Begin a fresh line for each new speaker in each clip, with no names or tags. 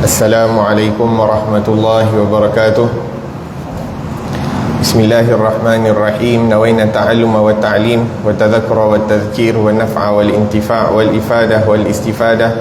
Assalamualaikum warahmatullahi wabarakatuh. Bismillahirrahmanirrahim. Nawaina ta'alluma wa ta'lim wa tadhakkura wa tadhkir wa naf'a wal intifa' wal ifadah wal istifadah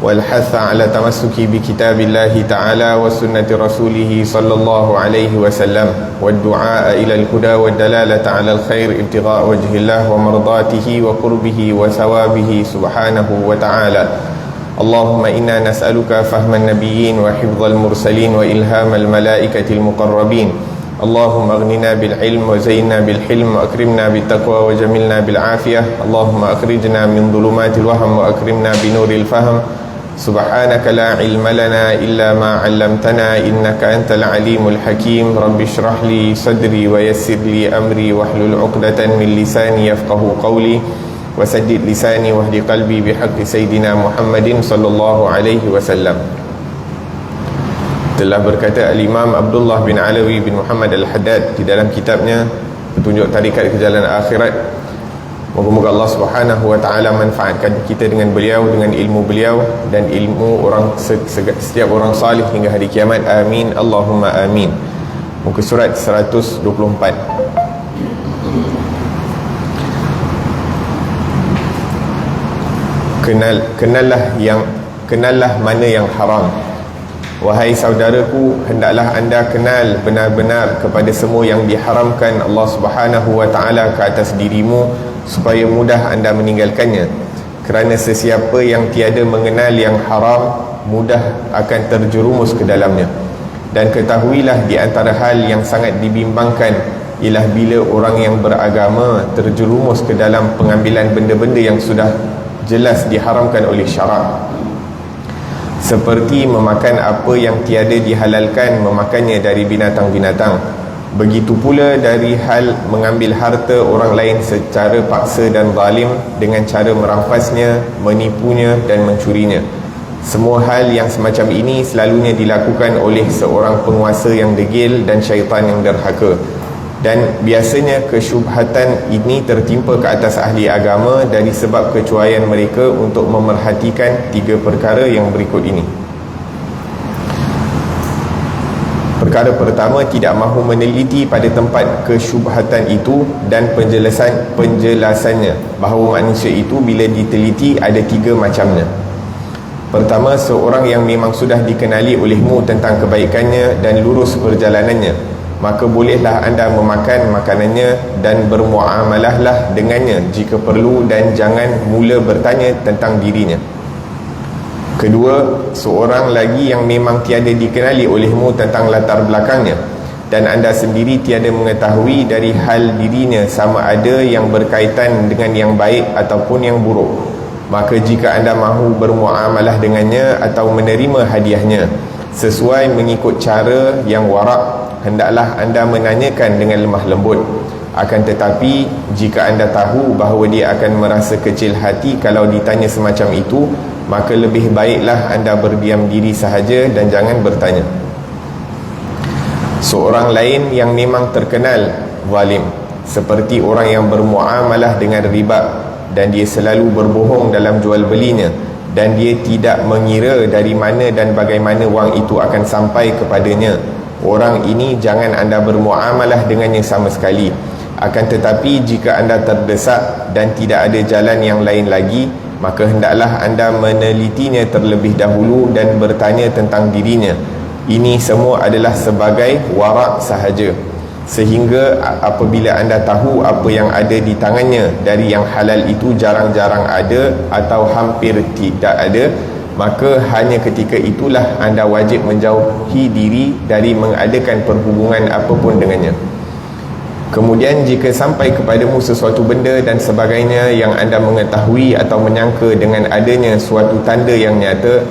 wal hatha ala tamassuki bi kitabillahi ta'ala wa sunnati rasulih sallallahu alaihi wasallam wa du'a ila al-huda wa dalalata ala al-khair ibtigha' wajhillah wa mardatihi wa qurbihi wa thawabihi subhanahu wa ta'ala. Allahumma inna nas'aluka fahman nabiyyin wa hifdzal mursalin wa ilhamal malaikatil muqarrabin. Allahumma aghnina bil ilm wa zayyinna bil hilm wa akrimna bit taqwa wa jamilna bil afiyah. Allahumma akhrijna min dhulumatil wahm wa akrimna binuril fahm. Subhanaka la ilma lana illa ma 'allamtana innaka antal alimul hakim. Rabbi shrah li sadri wa yassir li amri wahlul 'uqdatan min lisani yafqahu qawli. Wasaddid lisani wahdi qalbi bihaqqi Sayyidina Muhammadin sallallahu alaihi wasallam. Telah berkata Al-Imam Abdullah bin Alawi bin Muhammad Al-Haddad di dalam kitabnya Petunjuk Tarikat ke Jalan Akhirat. Moga-moga Allah Subhanahu wa taala manfaatkan kita dengan beliau, dengan ilmu beliau dan ilmu orang setiap orang salih hingga hari kiamat. Amin Allahumma amin. Muka surat 124. Kenallah mana yang haram. Wahai saudaraku, hendaklah anda kenal benar-benar kepada semua yang diharamkan Allah Subhanahu wa taala ke atas dirimu, supaya mudah anda meninggalkannya. Kerana sesiapa yang tiada mengenal yang haram, mudah akan terjerumus ke dalamnya. Dan ketahuilah di antara hal yang sangat dibimbangkan ialah bila orang yang beragama terjerumus ke dalam pengambilan benda-benda yang sudah jelas diharamkan oleh syarak, seperti memakan apa yang tiada dihalalkan memakannya dari binatang-binatang. Begitu pula dari hal mengambil harta orang lain secara paksa dan zalim dengan cara merampasnya, menipunya dan mencurinya. Semua hal yang semacam ini selalunya dilakukan oleh seorang penguasa yang degil dan syaitan yang derhaka. Dan biasanya kesyubhatan ini tertimpa ke atas ahli agama dari sebab kecuaian mereka untuk memerhatikan tiga perkara yang berikut ini. Perkara pertama, tidak mahu meneliti pada tempat kesyubhatan itu dan penjelasannya, bahawa manusia itu bila diteliti ada tiga macamnya. Pertama, seorang yang memang sudah dikenali olehmu tentang kebaikannya dan lurus perjalanannya, maka bolehlah anda memakan makanannya dan bermuamalahlah dengannya jika perlu, dan jangan mula bertanya tentang dirinya. Kedua, seorang lagi yang memang tiada dikenali olehmu tentang latar belakangnya, dan anda sendiri tiada mengetahui dari hal dirinya sama ada yang berkaitan dengan yang baik ataupun yang buruk, maka jika anda mahu bermuamalah dengannya atau menerima hadiahnya sesuai mengikut cara yang warak, hendaklah anda menanyakan dengan lemah lembut. Akan tetapi jika anda tahu bahawa dia akan merasa kecil hati kalau ditanya semacam itu, maka lebih baiklah anda berdiam diri sahaja dan jangan bertanya. Seorang lain yang memang terkenal zalim, seperti orang yang bermuamalah dengan riba, dan dia selalu berbohong dalam jual belinya, dan dia tidak mengira dari mana dan bagaimana wang itu akan sampai kepadanya. Orang ini jangan anda bermuamalah dengannya sama sekali. Akan tetapi jika anda terdesak dan tidak ada jalan yang lain lagi, maka hendaklah anda menelitinya terlebih dahulu dan bertanya tentang dirinya. Ini semua adalah sebagai warak sahaja, sehingga apabila anda tahu apa yang ada di tangannya dari yang halal itu jarang-jarang ada atau hampir tidak ada, maka hanya ketika itulah anda wajib menjauhi diri dari mengadakan perhubungan apapun dengannya. Kemudian jika sampai kepadamu sesuatu benda dan sebagainya yang anda mengetahui atau menyangka dengan adanya suatu tanda yang nyata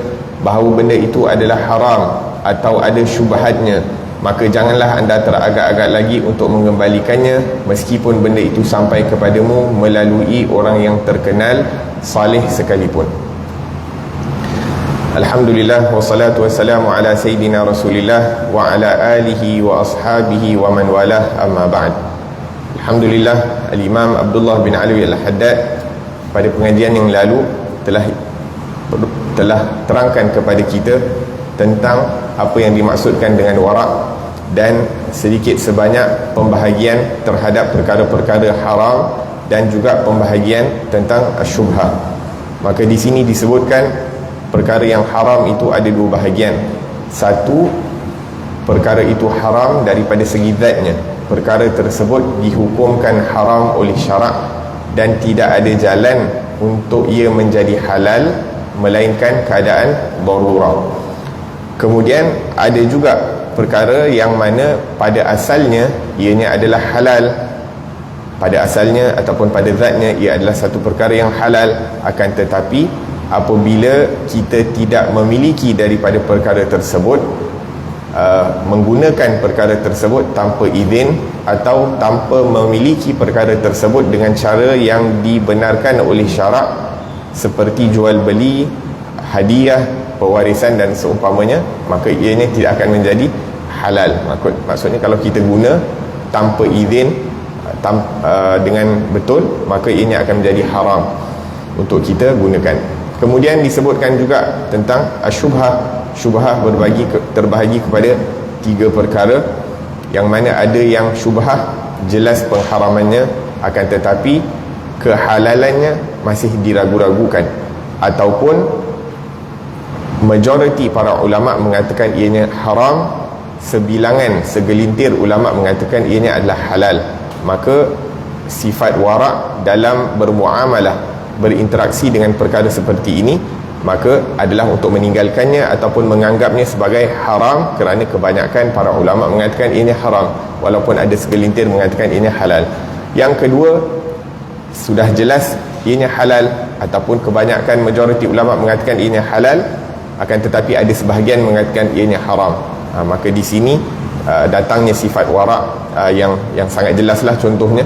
bahawa benda itu adalah haram atau ada syubhatnya, maka janganlah anda teragak-agak lagi untuk mengembalikannya, meskipun benda itu sampai kepadamu melalui orang yang terkenal salih sekalipun. Alhamdulillah, wassalatu wassalamu ala Sayyidina Rasulillah wa ala alihi wa ashabihi wa man walah, amma ba'd. Alhamdulillah, Al-Imam Abdullah bin Alawi Al-Haddad pada pengajian yang lalu telah terangkan kepada kita tentang apa yang dimaksudkan dengan warak, dan sedikit sebanyak pembahagian terhadap perkara-perkara haram dan juga pembahagian tentang syubhah. Maka di sini disebutkan perkara yang haram itu ada dua bahagian. Satu, perkara itu haram daripada segi zatnya, perkara tersebut dihukumkan haram oleh syarak dan tidak ada jalan untuk ia menjadi halal melainkan keadaan darurah. Kemudian ada juga perkara yang mana pada asalnya ianya adalah halal, pada asalnya ataupun pada zatnya ia adalah satu perkara yang halal, akan tetapi apabila kita tidak memiliki daripada perkara tersebut, menggunakan perkara tersebut tanpa izin atau tanpa memiliki perkara tersebut dengan cara yang dibenarkan oleh syarak, seperti jual beli, hadiah, pewarisan dan seumpamanya, maka ianya tidak akan menjadi halal. Maksudnya kalau kita guna tanpa izin, dengan betul, maka ianya akan menjadi haram untuk kita gunakan. Kemudian disebutkan juga tentang syubhah. Syubhah terbahagi kepada tiga perkara, yang mana ada yang syubhah jelas pengharamannya, akan tetapi kehalalannya masih diragu-ragukan, ataupun majoriti para ulama mengatakan ianya haram, segelintir ulama mengatakan ianya adalah halal. Maka sifat warak dalam bermuamalah, berinteraksi dengan perkara seperti ini, maka adalah untuk meninggalkannya ataupun menganggapnya sebagai haram, kerana kebanyakan para ulama mengatakan ini haram, walaupun ada segelintir mengatakan ini halal. Yang kedua, sudah jelas ianya halal, ataupun kebanyakan majoriti ulama mengatakan ianya halal, akan tetapi ada sebahagian mengatakan ianya haram. Maka di sini datangnya sifat warak yang sangat jelaslah. Contohnya,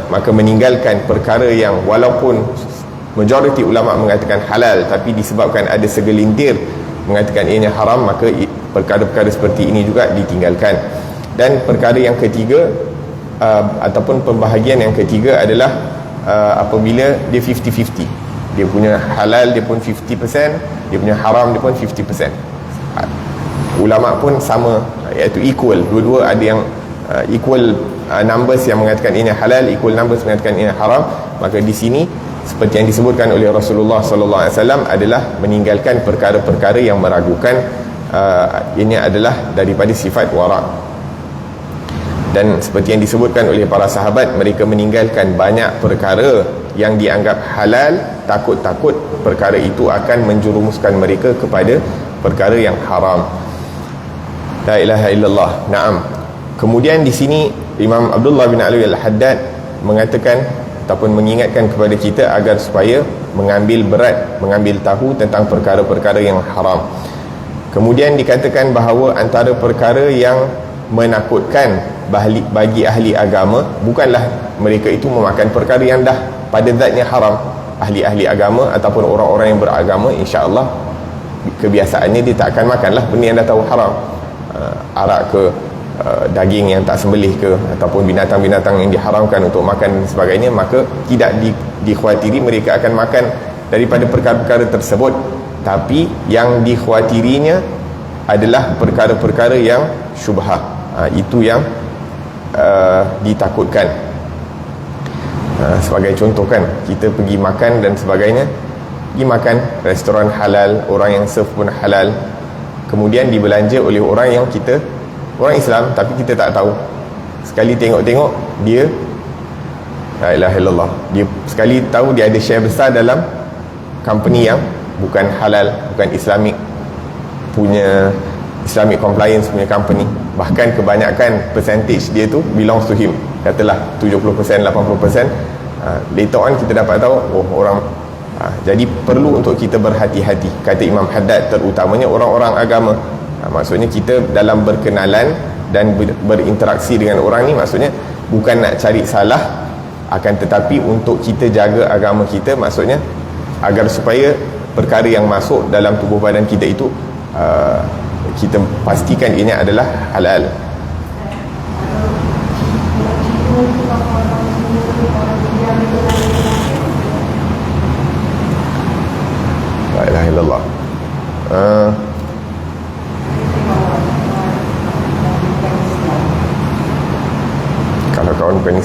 maka meninggalkan perkara yang walaupun majoriti ulama mengatakan halal, tapi disebabkan ada segelintir mengatakan ianya haram, maka perkara-perkara seperti ini juga ditinggalkan. Dan perkara yang ketiga, ataupun pembahagian yang ketiga adalah apabila dia 50-50, dia punya halal dia pun 50%, dia punya haram dia pun 50%. Ulama pun sama, iaitu equal, dua-dua ada yang equal numbers yang mengatakan ini halal, equal numbers mengatakan ini haram. Maka di sini seperti yang disebutkan oleh Rasulullah sallallahu alaihi wasallam adalah meninggalkan perkara-perkara yang meragukan, ini adalah daripada sifat warak. Dan seperti yang disebutkan oleh para sahabat, mereka meninggalkan banyak perkara yang dianggap halal, takut-takut perkara itu akan menjerumuskan mereka kepada perkara yang haram. La ilaha illallah. Naam. Kemudian di sini Imam Abdullah bin Alwi Al-Haddad mengatakan ataupun mengingatkan kepada kita agar supaya mengambil tahu tentang perkara-perkara yang haram. Kemudian dikatakan bahawa antara perkara yang menakutkan bagi ahli agama bukanlah mereka itu memakan perkara yang dah pada zatnya haram. Ahli-ahli agama ataupun orang-orang yang beragama, insya-Allah kebiasaannya dia tak akan makanlah benda yang dah tahu haram, arak ke, daging yang tak sembelih ke, ataupun binatang-binatang yang diharamkan untuk makan dan sebagainya. Maka tidak dikhawatiri mereka akan makan daripada perkara-perkara tersebut, tapi yang dikhawatirinya adalah perkara-perkara yang syubhah. Itu yang ditakutkan. Sebagai contoh kan, kita pergi makan dan sebagainya, pergi makan restoran halal, orang yang serve pun halal, kemudian dibelanja oleh orang yang orang Islam, tapi kita tak tahu. Sekali tengok-tengok dia, la ilaha illallah, dia sekali tahu dia ada share besar dalam company yang bukan halal, bukan Islamic punya, Islamic compliance punya company. Bahkan kebanyakan percentage dia tu belongs to him, katalah 70%, 80%. Later on kita dapat tahu, orang jadi perlu untuk kita berhati-hati, kata Imam Haddad, terutamanya orang-orang agama. Maksudnya kita dalam berkenalan dan berinteraksi dengan orang ni, maksudnya bukan nak cari salah, akan tetapi untuk kita jaga agama kita, maksudnya agar supaya perkara yang masuk dalam tubuh badan kita itu kita pastikan ini adalah halal. La ilaha illallah.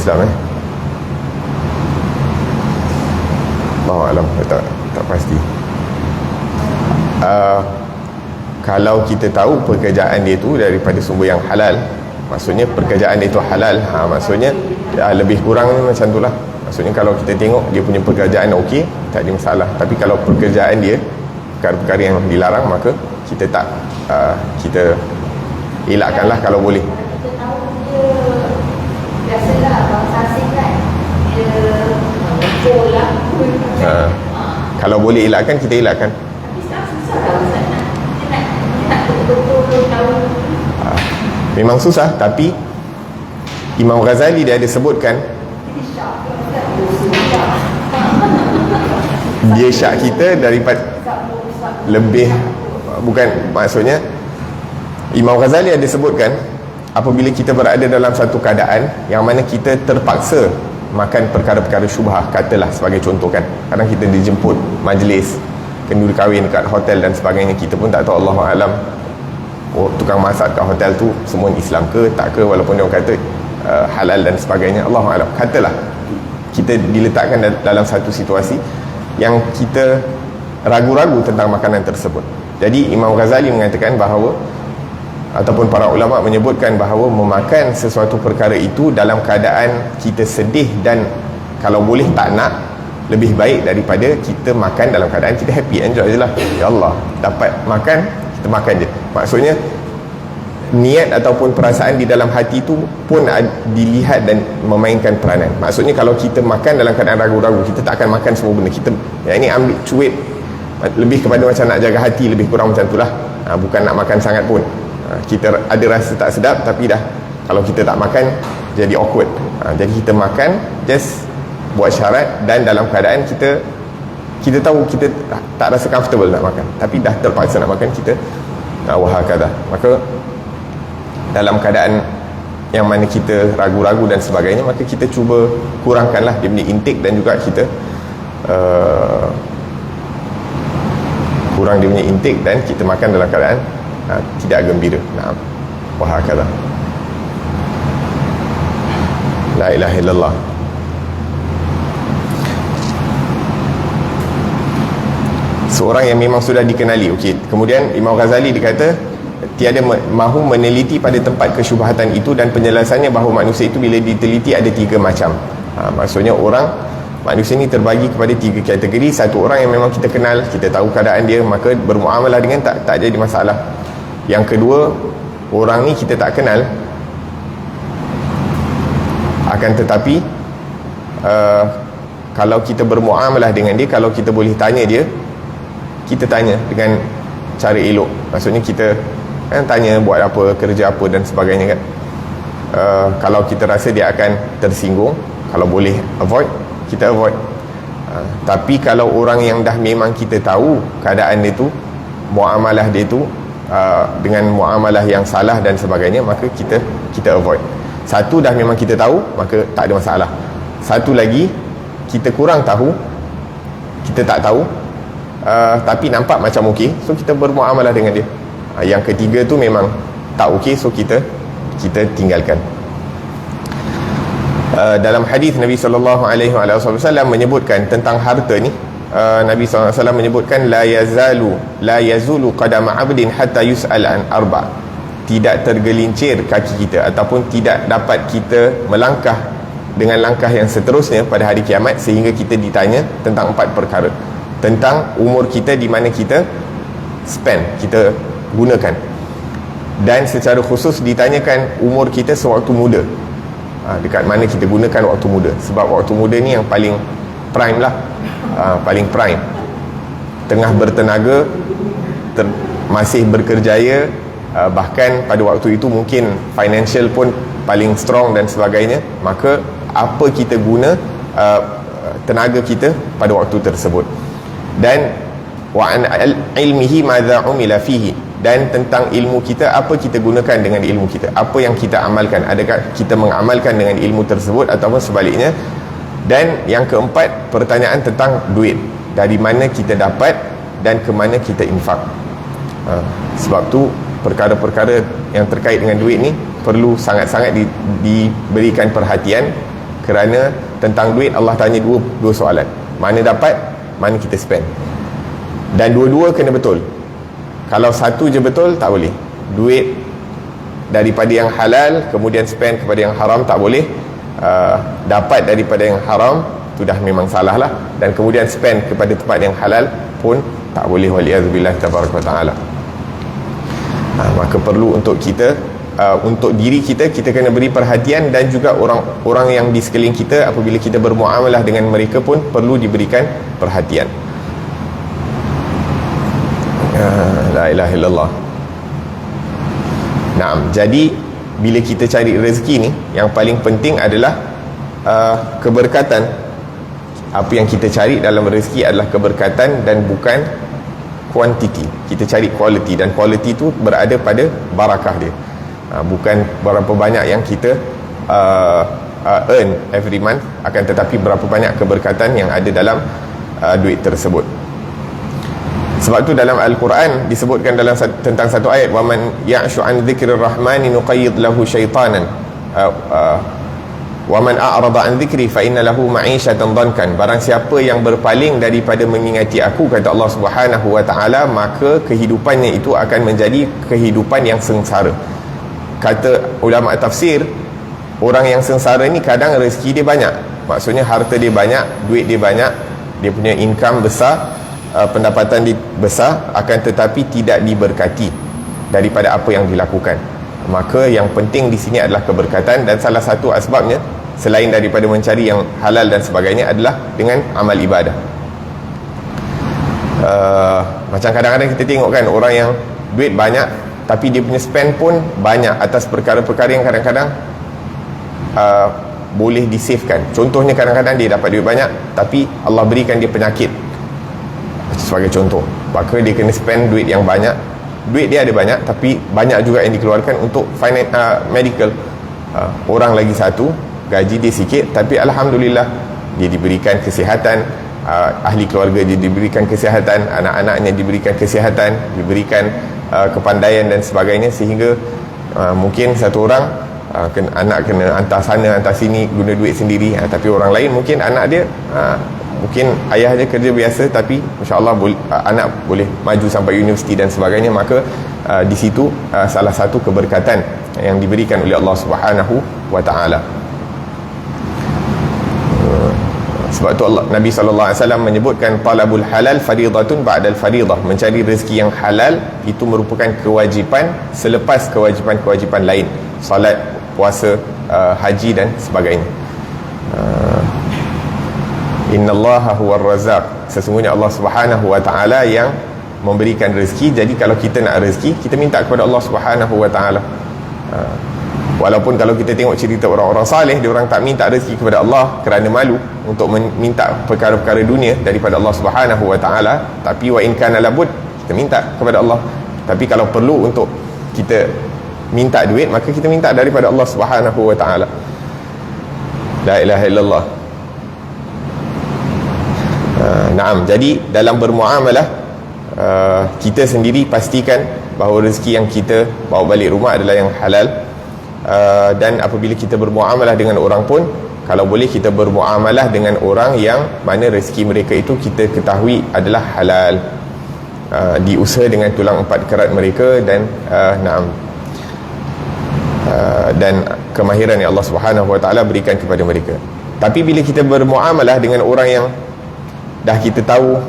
Islam Allah alam, tak pasti. Kalau kita tahu pekerjaan dia tu daripada sumber yang halal, maksudnya pekerjaan dia tu halal, maksudnya lebih kurang macam tu lah. Maksudnya kalau kita tengok dia punya pekerjaan okey, tak ada masalah. Tapi kalau pekerjaan dia perkara-perkara yang dilarang, maka kita tak kita elakkanlah kalau boleh.
Kita tahu dia biasalah bangsa asing kan, dia mengumpul lah.
Kalau boleh elakkan, kita elakkan.
Tapi sekarang susah lah Ustaz, dia nak betul-betul tahu.
Memang susah, tapi Imam Ghazali dia ada sebutkan, dia syak kita daripada lebih, bukan, maksudnya Imam Ghazali ada sebutkan, apabila kita berada dalam satu keadaan yang mana kita terpaksa makan perkara-perkara syubhah, katalah sebagai contoh kan, kadang kita dijemput majlis kenduri kahwin dekat hotel dan sebagainya, kita pun tak tahu, Allahu alam tukang masak kat hotel tu semua Islam ke tak ke, walaupun dia orang kata halal dan sebagainya, Allahu alam, katalah kita diletakkan dalam satu situasi yang kita ragu-ragu tentang makanan tersebut. Jadi Imam Ghazali mengatakan bahawa, ataupun para ulama menyebutkan bahawa memakan sesuatu perkara itu dalam keadaan kita sedih dan kalau boleh tak nak, lebih baik daripada kita makan dalam keadaan kita happy, enjoy je lah. Ya Allah, dapat makan, kita makan je. Maksudnya niat ataupun perasaan di dalam hati tu pun dilihat dan memainkan peranan. Maksudnya kalau kita makan dalam keadaan ragu-ragu, kita tak akan makan semua benda. Kita yang ini ambil cuit, lebih kepada macam nak jaga hati, lebih kurang macam tu lah. Bukan nak makan sangat pun. Kita ada rasa tak sedap, tapi dah kalau kita tak makan jadi awkward. Jadi kita makan just buat syarat, dan dalam keadaan kita tahu kita tak rasa comfortable nak makan, tapi dah terpaksa nak makan, kita wahakadha. Maka dalam keadaan yang mana kita ragu-ragu dan sebagainya, maka kita cuba kurangkanlah dia punya intake, dan juga kita kurang dia punya intake, dan kita makan dalam keadaan tidak gembira. Naam. Wahakadha. La ilaha illallah. Seorang yang memang sudah dikenali, okey. Kemudian Imam Ghazali dikata tiada mahu meneliti pada tempat kesyubhatan itu, dan penjelasannya bahawa manusia itu bila diteliti ada 3 macam. Maksudnya manusia ni terbagi kepada 3 kategori. Satu orang yang memang kita kenal, kita tahu keadaan dia, maka bermuamalah dengan tak jadi masalah. Yang kedua, orang ni kita tak kenal, akan tetapi kalau kita bermuamalah dengan dia, kalau kita boleh tanya dia, kita tanya dengan cara elok. Maksudnya kita tanya buat apa, kerja apa dan sebagainya kan. Kalau kita rasa dia akan tersinggung, kalau boleh avoid, kita avoid. Tapi kalau orang yang dah memang kita tahu keadaan dia tu, muamalah dia tu dengan muamalah yang salah dan sebagainya, maka kita avoid. Satu dah memang kita tahu, maka tak ada masalah. Satu lagi kita kurang tahu, kita tak tahu, tapi nampak macam okey, so kita bermuamalah dengan dia. Yang ketiga tu memang tak okey, so kita tinggalkan. Dalam hadis Nabi sallallahu alaihi wasallam menyebutkan tentang harta ni, Nabi sallallahu alaihi wasallam menyebutkan la yazulu qadama 'abdin hatta yus'al an arba'. Tidak tergelincir kaki kita, ataupun tidak dapat kita melangkah dengan langkah yang seterusnya pada hari kiamat sehingga kita ditanya tentang 4 perkara. Tentang umur kita, di mana kita spend, kita gunakan, dan secara khusus ditanyakan umur kita sewaktu muda. Dekat mana kita gunakan waktu muda, sebab waktu muda ni yang paling prime lah, paling prime, tengah bertenaga, masih berkerjaya, bahkan pada waktu itu mungkin financial pun paling strong dan sebagainya. Maka apa kita guna tenaga kita pada waktu tersebut. Dan wa an ilmihi madza umila fihi, dan tentang ilmu kita, apa kita gunakan dengan ilmu kita, apa yang kita amalkan, adakah kita mengamalkan dengan ilmu tersebut ataupun sebaliknya. Dan yang keempat, pertanyaan tentang duit, dari mana kita dapat dan ke mana kita infak. Sebab tu perkara-perkara yang terkait dengan duit ni perlu sangat-sangat diberikan perhatian, Kerana tentang duit Allah tanya dua soalan. Mana dapat, mana kita spend. Dan dua-dua kena betul. Kalau satu je betul, tak boleh. Duit daripada yang halal kemudian spend kepada yang haram, tak boleh. Dapat daripada yang haram, itu dah memang salah lah. Dan kemudian spend kepada tempat yang halal pun tak boleh, waliyazubillah tabaraka wa ta'ala. Maka perlu untuk kita, untuk diri kita kena beri perhatian, dan juga orang yang di sekeliling kita, apabila kita bermuamalah dengan mereka pun perlu diberikan perhatian. La ilaha illallah. Naam, jadi bila kita cari rezeki ni, yang paling penting adalah keberkatan. Apa yang kita cari dalam rezeki adalah keberkatan dan bukan kuantiti. Kita cari quality, dan quality tu berada pada barakah dia. Bukan berapa banyak yang kita earn every month, akan tetapi berapa banyak keberkatan yang ada dalam duit tersebut. Sebab tu dalam Al-Quran disebutkan dalam tentang satu ayat, waman ya'shu an dzikrir rahmani nuqayyid lahu syaitanan waman a'rada an dzikri fa inna lahu ma'isyatan dhankan. Barang siapa yang berpaling daripada mengingati aku, kata Allah Subhanahu wa taala, maka kehidupannya itu akan menjadi kehidupan yang sengsara. Kata ulama tafsir, orang yang sengsara ni kadang rezeki dia banyak, maksudnya harta dia banyak, duit dia banyak, dia punya income besar, pendapatan dia besar, akan tetapi tidak diberkati daripada apa yang dilakukan. Maka yang penting di sini adalah keberkatan, dan salah satu asbabnya selain daripada mencari yang halal dan sebagainya adalah dengan amal ibadah. Macam kadang-kadang kita tengok kan, orang yang duit banyak tapi dia punya spend pun banyak atas perkara-perkara yang kadang-kadang boleh disavekan. Contohnya kadang-kadang dia dapat duit banyak tapi Allah berikan dia penyakit, sebagai contoh, maka dia kena spend duit yang banyak. Duit dia ada banyak tapi banyak juga yang dikeluarkan untuk medical. Orang lagi satu, gaji dia sikit tapi alhamdulillah dia diberikan kesihatan, ahli keluarga dia diberikan kesihatan, anak-anaknya diberikan kesihatan, diberikan kepandaian dan sebagainya, sehingga mungkin satu orang anak kena hantar sana hantar sini guna duit sendiri, tapi orang lain mungkin anak dia mungkin ayah dia kerja biasa tapi insya-Allah anak boleh maju sampai universiti dan sebagainya. Maka di situ salah satu keberkatan yang diberikan oleh Allah Subhanahu wa taala. Sebab tu Nabi SAW menyebutkan talabul halal faridatun ba'dal faridah. Mencari rezeki yang halal itu merupakan kewajipan selepas kewajipan-kewajipan lain, salat, puasa, haji dan sebagainya. Innallaha huwar razzaq. Sesungguhnya Allah Subhanahu wa taala yang memberikan rezeki. Jadi kalau kita nak rezeki, kita minta kepada Allah Subhanahu wa taala. Walaupun kalau kita tengok cerita orang-orang saleh, dia orang tak minta rezeki kepada Allah kerana malu untuk minta perkara-perkara dunia daripada Allah Subhanahu wa taala, tapi wa in kana labud, kita minta kepada Allah. Tapi kalau perlu untuk kita minta duit, maka kita minta daripada Allah Subhanahu wa taala. La ilaha illallah. Naam, jadi dalam bermuamalah kita sendiri pastikan bahawa rezeki yang kita bawa balik rumah adalah yang halal. Dan apabila kita bermuamalah dengan orang pun, kalau boleh kita bermuamalah dengan orang yang mana rezeki mereka itu kita ketahui adalah halal, diusaha dengan tulang empat kerat mereka, dan dan kemahiran yang Allah Subhanahu wa taala berikan kepada mereka. Tapi bila kita bermuamalah dengan orang yang dah kita tahu,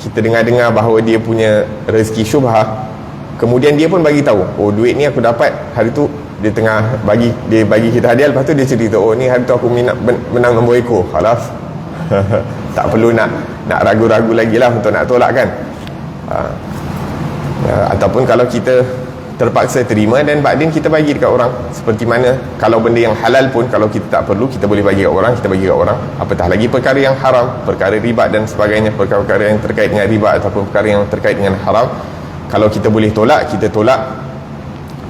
kita dengar-dengar bahawa dia punya rezeki syubhah, kemudian dia pun bagi tahu, oh duit ni aku dapat hari tu, dia tengah dia bagi kita hadiah, lepas tu dia cerita, oh ni hari tu aku menang nombor ekor, khalas. Tak perlu nak ragu-ragu lagi lah untuk nak tolak kan. Ataupun kalau kita terpaksa terima dan badan kita bagi dekat orang, seperti mana kalau benda yang halal pun kalau kita tak perlu, kita boleh bagi kat orang, kita bagi kat orang. Apatah lagi perkara yang haram, perkara riba dan sebagainya, perkara-perkara yang terkait dengan riba ataupun perkara yang terkait dengan haram, kalau kita boleh tolak, kita tolak.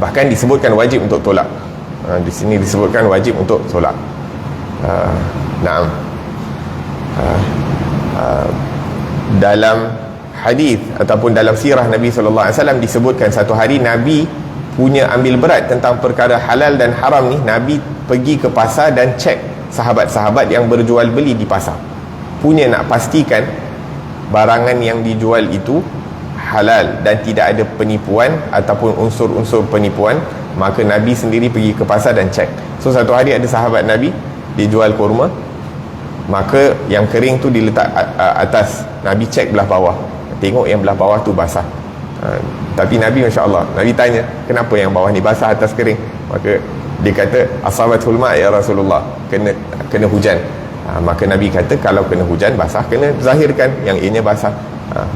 Bahkan disebutkan wajib untuk tolak. Di sini disebutkan wajib untuk tolak. Dalam hadis ataupun dalam sirah Nabi SAW disebutkan satu hari Nabi punya ambil berat tentang perkara halal dan haram ni. Nabi pergi ke pasar dan cek sahabat-sahabat yang berjual beli di pasar, punya nak pastikan barangan yang dijual itu halal dan tidak ada penipuan ataupun unsur-unsur penipuan, maka Nabi sendiri pergi ke pasar dan cek. So satu hari ada sahabat Nabi, dia jual kurma, maka yang kering tu diletak atas, Nabi cek belah bawah, tengok yang belah bawah tu basah. Tapi Nabi, Masya Allah, Nabi tanya, kenapa yang bawah ni basah, atas kering? Maka dia kata, asabatul ma' ya Rasulullah, kena hujan. Maka Nabi kata, kalau kena hujan basah, kena zahirkan, yang ianya basah.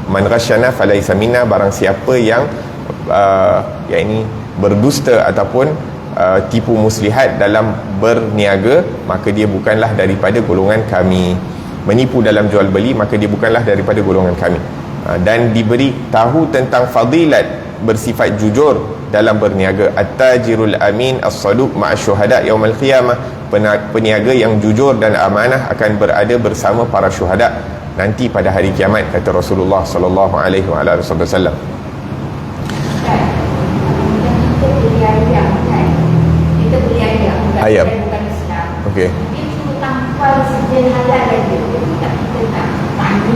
Man ghasyana falaysa minna, barang siapa yang ini berdusta ataupun tipu muslihat dalam berniaga, maka dia bukanlah daripada golongan kami. Menipu dalam jual beli, maka dia bukanlah daripada golongan kami. Dan diberi tahu tentang fadilat bersifat jujur dalam berniaga. At-tajirul amin as-saduq ma'asyuhada yaumal qiyamah, peniaga yang jujur dan amanah akan berada bersama para syuhada nanti pada hari kiamat, kata Rasulullah sallallahu alaihi wasallam.
Kita beli ayam kan, kita beli ayam
Ayam.
bukan Islam.
Okey.
Dia cuma tampal sijil halal aja. Jadi tak, kita tak tanya,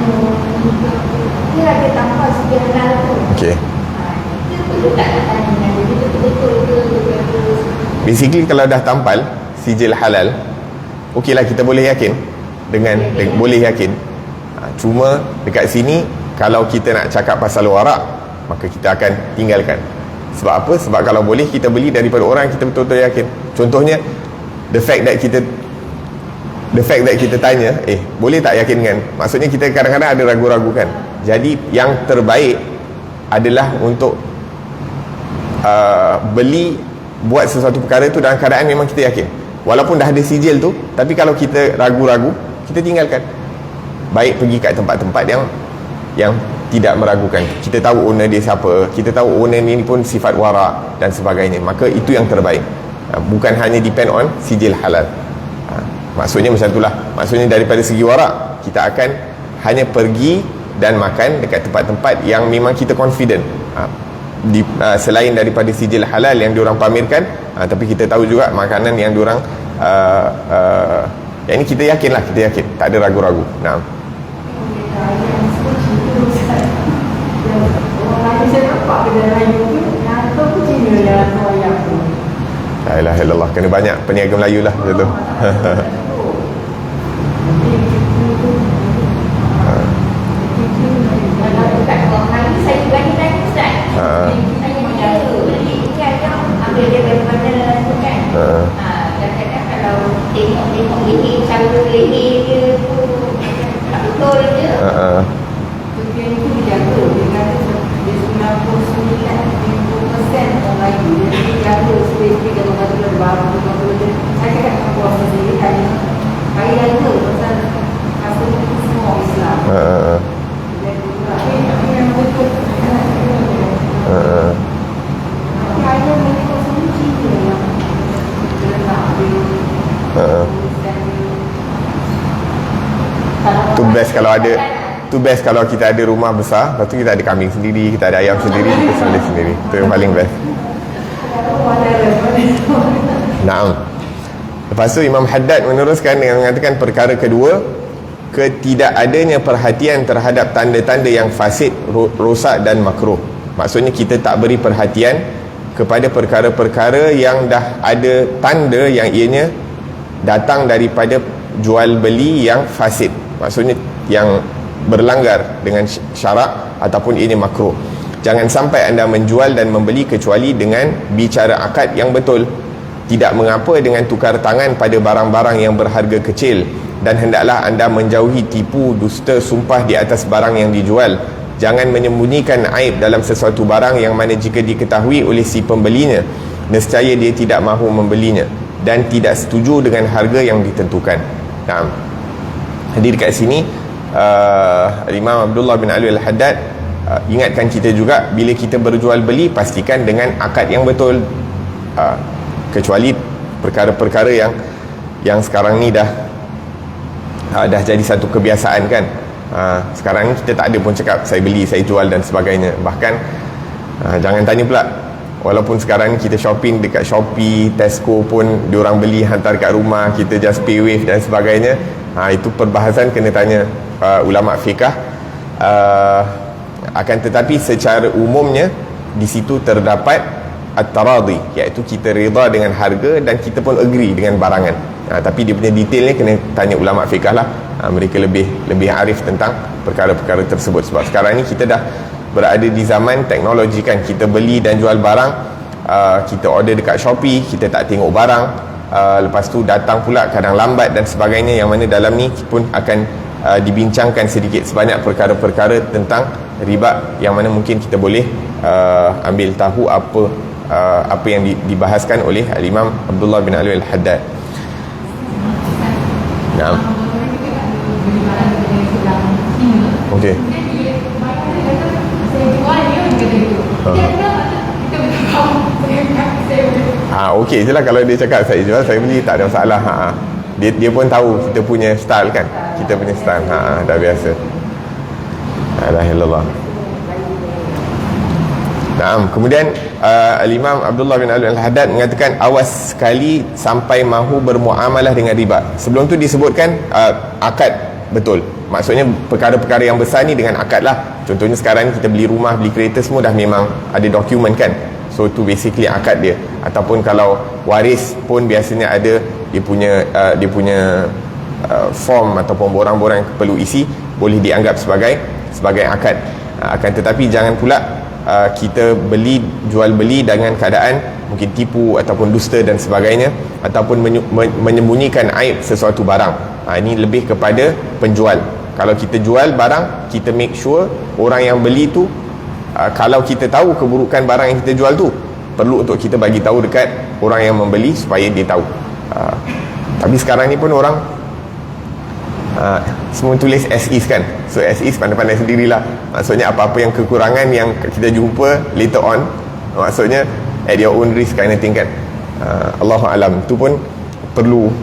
dia ada tampal sijil halal tu.
Okey.
Kita perlu tak nak tanya dengan dia, dia betul-betul ke.
Basically kalau dah tampal sijil halal, okeylah, kita boleh yakin boleh yakin. Cuma dekat sini kalau kita nak cakap pasal warak, maka kita akan tinggalkan. Sebab apa? Sebab kalau boleh kita beli daripada orang kita betul-betul yakin. Contohnya, the fact that kita tanya, boleh tak yakin kan? Maksudnya kita kadang-kadang ada ragu-ragu kan. Jadi yang terbaik adalah untuk beli, buat sesuatu perkara itu dalam keadaan memang kita yakin. Walaupun dah ada sijil tu, tapi kalau kita ragu-ragu, kita tinggalkan. Baik pergi kat tempat-tempat yang tidak meragukan. Kita tahu owner dia siapa, kita tahu owner ni pun sifat warak dan sebagainya, maka itu yang terbaik. Bukan hanya depend on sijil halal. Maksudnya macam itulah. Maksudnya daripada segi warak, kita akan hanya pergi dan makan dekat tempat-tempat yang memang kita confident, selain daripada sijil halal yang diorang pamerkan, tapi kita tahu juga makanan yang diorang yang ini kita yakin, tak ada ragu-ragu. Nah, la ilaha illallah, kena banyak peniaga Melayu lah macam tu.
Saya juga ni tanya Ustaz. Saya menjaga beli ayam, ambil dia daripada tu kan. Kadang-kadang kalau tengok leher, cara leher dia tu tak betul je. Dia tu dijaga. Dia kata dia 99% orang Melayu dia dijaga spesifik kalau kata dia baru. Saya kata puasa sendiri tanya saya jaga pasal rasa semua Islam. Tapi yang betul ayam ni konsumsi dia yang
tu best kalau kita ada rumah besar, lepas tu kita ada kambing sendiri, kita ada ayam sendiri, kita sendiri. Itu yang paling best. Naam. Lepas tu Imam Haddad meneruskan dengan mengatakan perkara kedua, ketidakadanya perhatian terhadap tanda-tanda yang fasid, rosak dan makruh. Maksudnya kita tak beri perhatian kepada perkara-perkara yang dah ada tanda yang ianya datang daripada jual beli yang fasid, maksudnya yang berlanggar dengan syarak ataupun ini makruh. Jangan sampai anda menjual dan membeli kecuali dengan bicara akad yang betul. Tidak mengapa dengan tukar tangan pada barang-barang yang berharga kecil, dan hendaklah anda menjauhi tipu, dusta, sumpah di atas barang yang dijual. Jangan menyembunyikan aib dalam sesuatu barang yang mana jika diketahui oleh si pembelinya, nescaya dia tidak mahu membelinya dan tidak setuju dengan harga yang ditentukan. Nah, jadi dekat sini Imam Abdullah bin Ali Al-Haddad ingatkan kita juga, bila kita berjual beli, pastikan dengan akad yang betul. Kecuali perkara-perkara yang sekarang ni dah jadi satu kebiasaan kan. Sekarang ni kita tak ada pun cakap saya beli, saya jual dan sebagainya. Bahkan jangan tanya pula, Walaupun sekarang ni kita shopping dekat Shopee, Tesco pun diorang beli hantar kat rumah, kita just pay wave dan sebagainya. Itu perbahasan kena tanya ulama fiqh. Akan tetapi secara umumnya di situ terdapat at-taradi, iaitu kita reda dengan harga dan kita pun agree dengan barangan. Tapi dia punya detailnya kena tanya ulama fiqh lah. Mereka lebih arif tentang perkara-perkara tersebut. Sebab sekarang ni kita dah berada di zaman teknologi kan, kita beli dan jual barang, kita order dekat Shopee, kita tak tengok barang, lepas tu datang pula kadang lambat dan sebagainya, yang mana dalam ni pun akan dibincangkan sedikit sebanyak perkara-perkara tentang riba, yang mana mungkin kita boleh ambil tahu apa yang dibahaskan oleh Al-Imam Abdullah bin Alwi Al-Haddad. Naam. Okey. Okey je lah kalau dia cakap saya jual, saya beli, tak ada masalah. Dia pun tahu kita punya style kan, kita punya style. Dah biasa. La ilaha illallah. Naam. Kemudian Al-Imam Abdullah bin Alwi Al-Haddad mengatakan, awas sekali sampai mahu bermuamalah dengan riba. Sebelum tu disebutkan akad, betul. Maksudnya perkara-perkara yang besar ni dengan akad lah. Contohnya sekarang kita beli rumah, beli kereta, semua dah memang ada dokumen kan. So tu basically akad dia. Ataupun kalau waris pun biasanya ada dia punya form ataupun borang-borang yang perlu isi, boleh dianggap sebagai akad. Akan tetapi jangan pula kita jual beli dengan keadaan mungkin tipu ataupun dusta dan sebagainya, ataupun menyembunyikan aib sesuatu barang. Ini lebih kepada penjual. Kalau kita jual barang, kita make sure orang yang beli tu, kalau kita tahu keburukan barang yang kita jual tu, perlu untuk kita bagi tahu dekat orang yang membeli supaya dia tahu. Tapi sekarang ni pun orang semua tulis as is kan. So as is pandai-pandai sendirilah. Maksudnya apa-apa yang kekurangan yang kita jumpa later on, maksudnya at your own risk kind of thing kan. Allahu'alam. Itu pun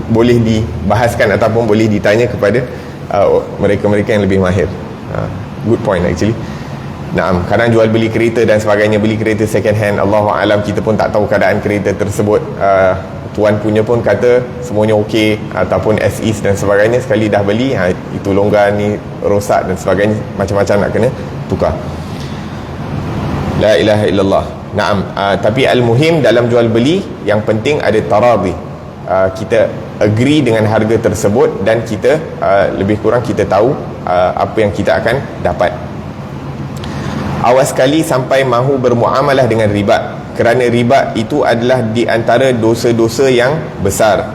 boleh dibahaskan ataupun boleh ditanya kepada mereka-mereka yang lebih mahir. Good point actually. Naam, kadang jual beli kereta dan sebagainya, beli kereta second hand, Allahu'alam, kita pun tak tahu keadaan kereta tersebut. Tuan punya pun kata semuanya okey ataupun as is dan sebagainya, sekali dah beli itu longgar ni rosak dan sebagainya, macam-macam nak kena tukar. La ilaha illallah. Naam. Tapi al-muhim dalam jual beli yang penting ada taradhi. Kita agree dengan harga tersebut dan kita lebih kurang kita tahu apa yang kita akan dapat. Awas sekali sampai mahu bermuamalah dengan riba, kerana riba itu adalah di antara dosa-dosa yang besar.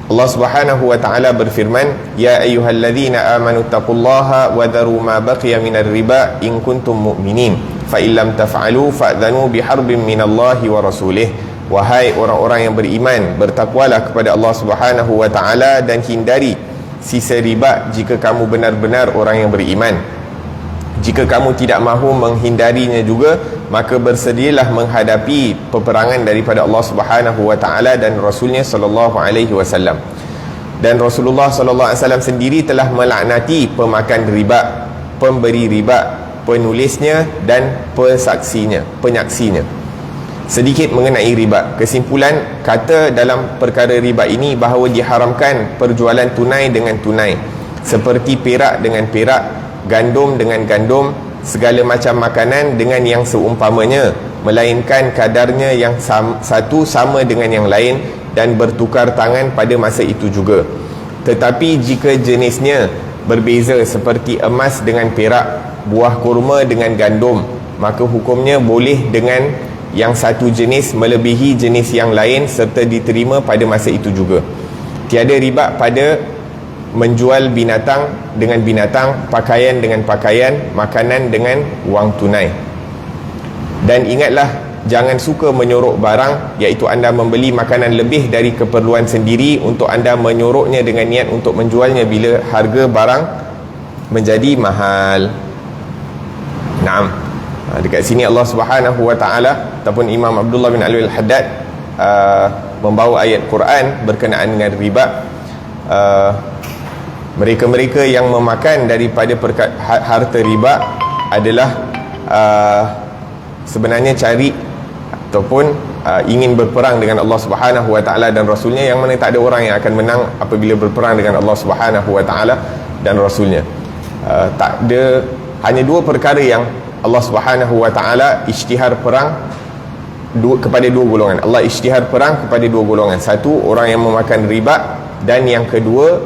Allah Subhanahu wa taala berfirman, ya ayyuhalladzina amanu taqullaha wa dharu ma baqiya minar riba in kuntum mu'minin fa illam taf'alu fa'dhanu biharbin minallahi wa rasulih. Wahai orang-orang yang beriman, bertakwalah kepada Allah Subhanahu wa taala dan hindari sisa riba jika kamu benar-benar orang yang beriman. Jika kamu tidak mahu menghindarinya juga, maka bersedialah menghadapi peperangan daripada Allah Subhanahu wa taala dan Rasulnya sallallahu alaihi wasallam. Dan Rasulullah sallallahu alaihi wasallam sendiri telah melaknati pemakan riba, pemberi riba, penulisnya dan penyaksinya. Sedikit mengenai riba. Kesimpulan kata dalam perkara riba ini bahawa diharamkan perjualan tunai dengan tunai, seperti perak dengan perak, gandum dengan gandum, segala macam makanan dengan yang seumpamanya, melainkan kadarnya yang satu sama dengan yang lain dan bertukar tangan pada masa itu juga. Tetapi jika jenisnya berbeza seperti emas dengan perak, buah kurma dengan gandum, maka hukumnya boleh dengan yang satu jenis melebihi jenis yang lain serta diterima pada masa itu juga. Tiada riba pada menjual binatang dengan binatang, pakaian dengan pakaian, makanan dengan wang tunai. Dan ingatlah, jangan suka menyorok barang, iaitu anda membeli makanan lebih dari keperluan sendiri untuk anda menyoroknya dengan niat untuk menjualnya bila harga barang menjadi mahal. Naam. Dekat sini Allah Subhanahu wa taala ataupun Imam Abdullah bin Alwi Al-Haddad membawa ayat Quran berkenaan dengan riba. Mereka-mereka yang memakan daripada harta riba adalah sebenarnya cari ataupun ingin berperang dengan Allah Subhanahu wa taala dan rasulnya, yang mana tak ada orang yang akan menang apabila berperang dengan Allah Subhanahu wa taala dan rasulnya. Tak ada, hanya dua perkara yang Allah Subhanahu wa taala isytihar perang kepada dua golongan. Allah isytihar perang kepada dua golongan. Satu, orang yang memakan riba, dan yang kedua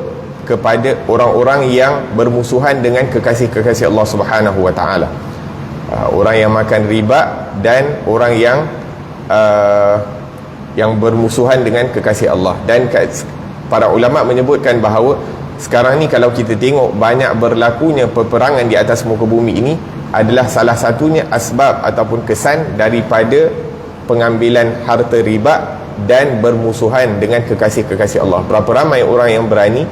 kepada orang-orang yang bermusuhan dengan kekasih-kekasih Allah Subhanahu wa taala. Orang yang makan riba dan orang yang bermusuhan dengan kekasih Allah. Dan para ulama menyebutkan bahawa sekarang ni kalau kita tengok banyak berlakunya peperangan di atas muka bumi ini adalah salah satunya asbab ataupun kesan daripada pengambilan harta riba dan bermusuhan dengan kekasih-kekasih Allah. Berapa ramai orang yang berani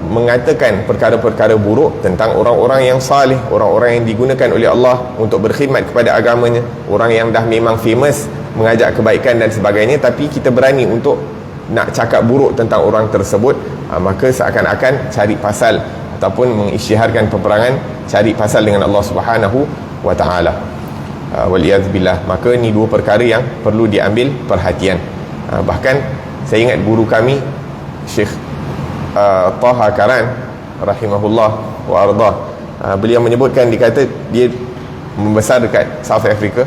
mengatakan perkara-perkara buruk tentang orang-orang yang salih, orang-orang yang digunakan oleh Allah untuk berkhidmat kepada agamanya, orang yang dah memang famous mengajak kebaikan dan sebagainya, tapi kita berani untuk nak cakap buruk tentang orang tersebut. Maka seakan-akan cari pasal ataupun mengisytiharkan peperangan, cari pasal dengan Allah Subhanahu wa taala. Waliyadzubillah. Maka ni dua perkara yang perlu diambil perhatian. Bahkan saya ingat guru kami Syekh Taha Karan rahimahullah wa ardah, beliau menyebutkan, dikata dia membesar dekat South Africa,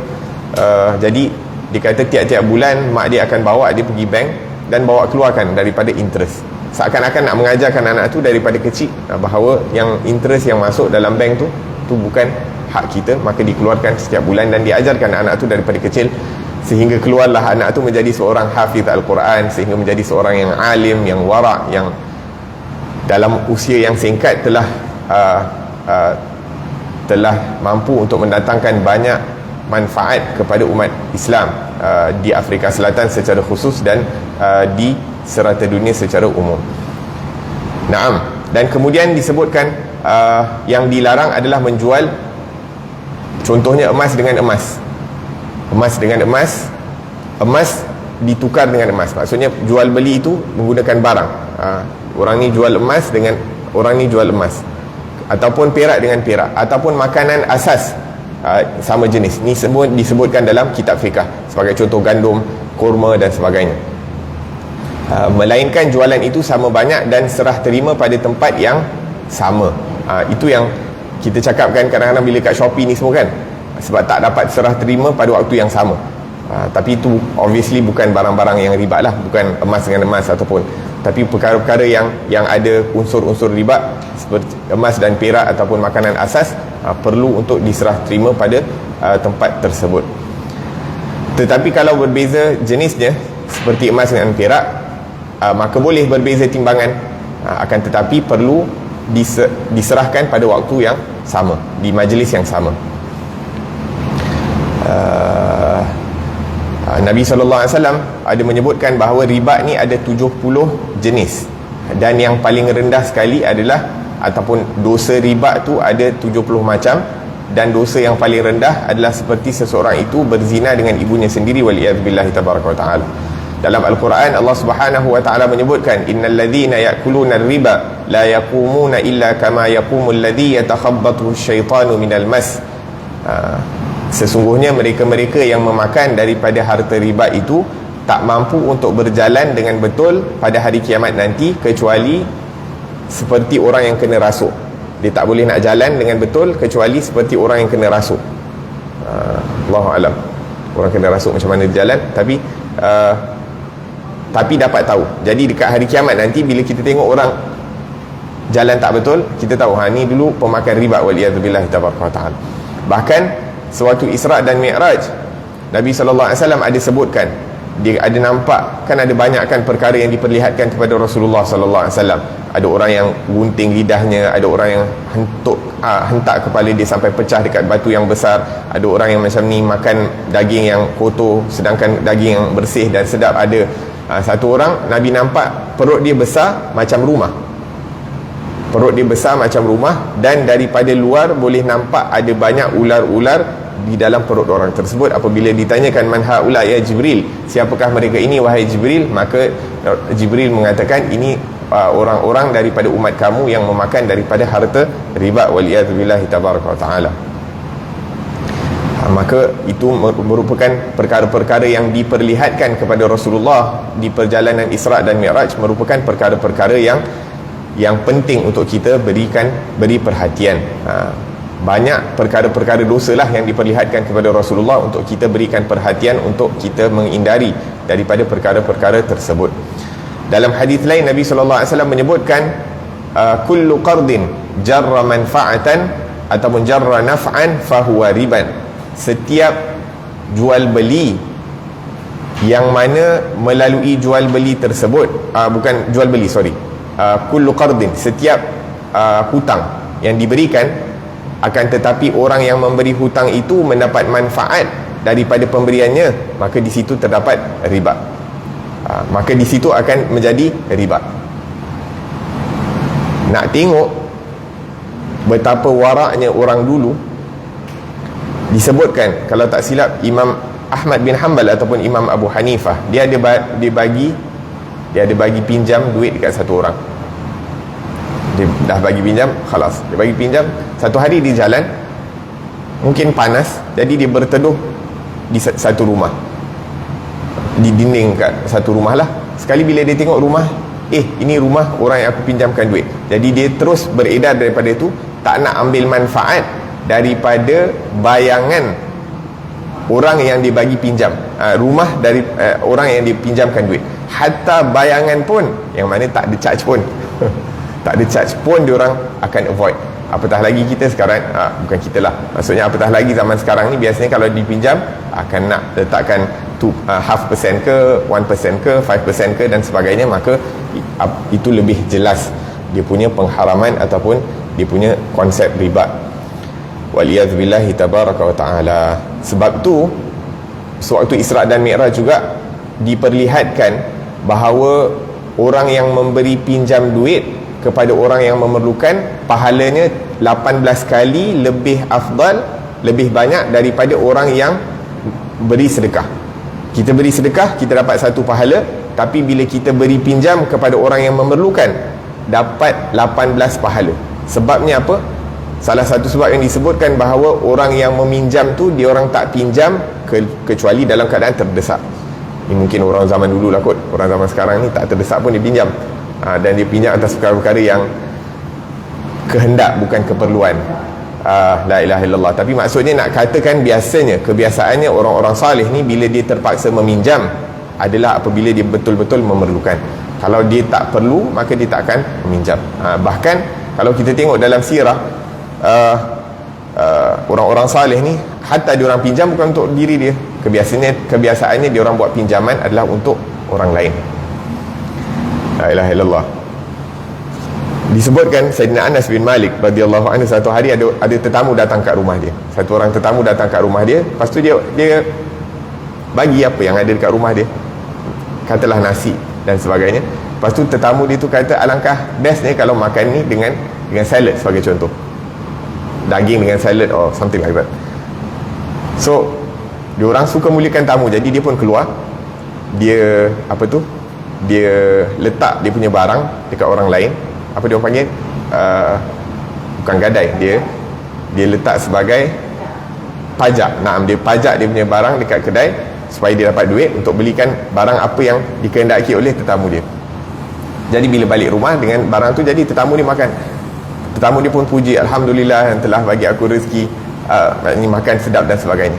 jadi dikata tiap-tiap bulan mak dia akan bawa dia pergi bank dan bawa keluarkan daripada interest. Seakan-akan nak mengajarkan anak tu daripada kecil bahawa yang interest yang masuk dalam bank tu bukan hak kita, maka dikeluarkan setiap bulan, dan diajarkan anak tu daripada kecil sehingga keluarlah anak tu menjadi seorang hafiz Al-Quran, sehingga menjadi seorang yang alim, yang wara', yang dalam usia yang singkat telah mampu untuk mendatangkan banyak manfaat kepada umat Islam di Afrika Selatan secara khusus dan di serata dunia secara umum. Naam. Dan kemudian disebutkan yang dilarang adalah menjual, contohnya emas dengan emas, emas dengan emas, emas ditukar dengan emas. Maksudnya jual beli itu menggunakan barang. Orang ni jual emas dengan orang ni jual emas, ataupun perak dengan perak, ataupun makanan asas sama jenis. Ni semua disebutkan dalam kitab fiqh sebagai contoh gandum, kurma dan sebagainya. Melainkan jualan itu sama banyak dan serah terima pada tempat yang sama. Itu yang kita cakapkan kadang-kadang bila kat Shopee ni semua kan, sebab tak dapat serah terima pada waktu yang sama. Tapi itu obviously bukan barang-barang yang riba lah, bukan emas dengan emas ataupun, tapi perkara-perkara yang ada unsur-unsur riba seperti emas dan perak ataupun makanan asas perlu untuk diserah terima pada tempat tersebut. Tetapi kalau berbeza jenisnya seperti emas dengan perak, maka boleh berbeza timbangan, akan tetapi perlu diserahkan pada waktu yang sama, di majlis yang sama. Nabi SAW ada menyebutkan bahawa riba ni ada 70 jenis, dan yang paling rendah sekali adalah, ataupun dosa riba tu ada 70 macam, dan dosa yang paling rendah adalah seperti seseorang itu berzina dengan ibunya sendiri, waliyadzubillahi tabaraka wa ta'ala. Dalam Al-Quran Allah Subhanahu wa ta'ala menyebutkan, innal ladzina ya'kuluna ar-riba la yaqumuna illa kama yaqumul ladzi yatakhabbathu asyaitanu minal mas. Sesungguhnya mereka-mereka yang memakan daripada harta riba itu tak mampu untuk berjalan dengan betul pada hari kiamat nanti, kecuali seperti orang yang kena rasuk. Dia tak boleh nak jalan dengan betul kecuali seperti orang yang kena rasuk. Allahu alam, orang kena rasuk macam mana dia jalan, tapi dapat tahu. Jadi dekat hari kiamat nanti bila kita tengok orang jalan tak betul, kita tahu ni dulu pemakan riba, waliyadzubillahi tabaraka ta'ala. Bahkan sewaktu Isra' dan Mi'raj, Nabi SAW ada sebutkan, dia ada nampak, kan ada banyak kan perkara yang diperlihatkan kepada Rasulullah SAW. Ada orang yang gunting lidahnya, ada orang yang hentak kepala dia sampai pecah dekat batu yang besar, ada orang yang macam ni makan daging yang kotor sedangkan daging yang bersih dan sedap ada. Satu orang Nabi nampak perut dia besar macam rumah, perut dia besar macam rumah, dan daripada luar boleh nampak ada banyak ular-ular di dalam perut orang tersebut. Apabila ditanyakan man haula ya Jibril, siapakah mereka ini wahai Jibril, maka Jibril mengatakan ini orang-orang daripada umat kamu yang memakan daripada harta riba, waliyadzubillahi tabaraka wa ta'ala. Maka itu merupakan perkara-perkara yang diperlihatkan kepada Rasulullah di perjalanan Isra' dan Mi'raj, merupakan perkara-perkara yang penting untuk kita beri perhatian. Banyak perkara-perkara dosa lah yang diperlihatkan kepada Rasulullah untuk kita berikan perhatian, untuk kita menghindari daripada perkara-perkara tersebut. Dalam hadis lain Nabi SAW menyebutkan kullu qardin jarra manfa'atan ataupun jarra naf'an fahuwa riban. Setiap jual beli yang mana melalui jual beli tersebut, bukan jual beli, kullu qardin, setiap hutang yang diberikan, akan tetapi orang yang memberi hutang itu mendapat manfaat daripada pemberiannya, maka di situ terdapat riba. Maka di situ akan menjadi riba. Nak tengok betapa waraknya orang dulu, disebutkan, kalau tak silap, Imam Ahmad bin Hanbal ataupun Imam Abu Hanifah, dia ada bagi pinjam duit dekat satu orang. Dia dah bagi pinjam, khalas, dia bagi pinjam. Satu hari di jalan, mungkin panas, jadi dia berteduh di satu rumah, di dinding kat satu rumah lah. Sekali bila dia tengok rumah, ini rumah orang yang aku pinjamkan duit, jadi dia terus beredar daripada itu, tak nak ambil manfaat daripada bayangan orang yang dibagi pinjam, rumah dari orang yang dipinjamkan duit. Hatta bayangan pun, yang mana tak ada charge pun tak ada charge pun diorang akan avoid. Apatah lagi kita sekarang, bukan kita lah, maksudnya apatah lagi zaman sekarang ni, biasanya kalau dipinjam akan nak letakkan 0.5% ke 1% ke 5% ke dan sebagainya. Maka itu lebih jelas dia punya pengharaman ataupun dia punya konsep riba. Waliyadzubillahi tabaraka wa ta'ala. Sebab tu sewaktu Isra' dan Mi'raj juga diperlihatkan bahawa orang yang memberi pinjam duit kepada orang yang memerlukan, pahalanya 18 kali lebih afdal, lebih banyak daripada orang yang beri sedekah. Kita beri sedekah, kita dapat satu pahala, tapi bila kita beri pinjam kepada orang yang memerlukan, dapat 18 pahala. Sebabnya apa? Salah satu sebab yang disebutkan bahawa orang yang meminjam tu, dia orang tak pinjam kecuali dalam keadaan terdesak. Ini mungkin orang zaman dulu lah kot. Orang zaman sekarang ni tak terdesak pun dia pinjam, dan dia pinjam atas perkara-perkara yang kehendak, bukan keperluan. La ilaha illallah. Tapi maksudnya nak katakan, biasanya kebiasaannya orang-orang salih ni, bila dia terpaksa meminjam adalah apabila dia betul-betul memerlukan. Kalau dia tak perlu, maka dia tak akan meminjam. Bahkan kalau kita tengok dalam sirah, orang-orang salih ni, hatta dia orang pinjam bukan untuk diri dia. Kebiasaannya dia orang buat pinjaman adalah untuk orang lain. La ilaha illallah. Disebutkan Sayyidina Anas bin Malik radhiyallahu anhu, satu hari ada tetamu datang kat rumah dia. Satu orang tetamu datang kat rumah dia. Lepas tu dia bagi apa yang ada dekat rumah dia, katalah nasi dan sebagainya. Lepas tu tetamu dia tu kata, alangkah bestnya kalau makan ni dengan salad sebagai contoh, daging dengan salad or something like that. So dia orang suka muliakan tamu, jadi dia pun keluar, dia dia letak dia punya barang dekat orang lain. Apa dia orang panggil, bukan gadai, dia letak sebagai pajak. Dia pajak dia punya barang dekat kedai supaya dia dapat duit untuk belikan barang apa yang dikehendaki oleh tetamu dia. Jadi bila balik rumah dengan barang tu, jadi tetamu dia makan. Tetamu dia pun puji, alhamdulillah yang telah bagi aku rezeki, ini makan sedap dan sebagainya.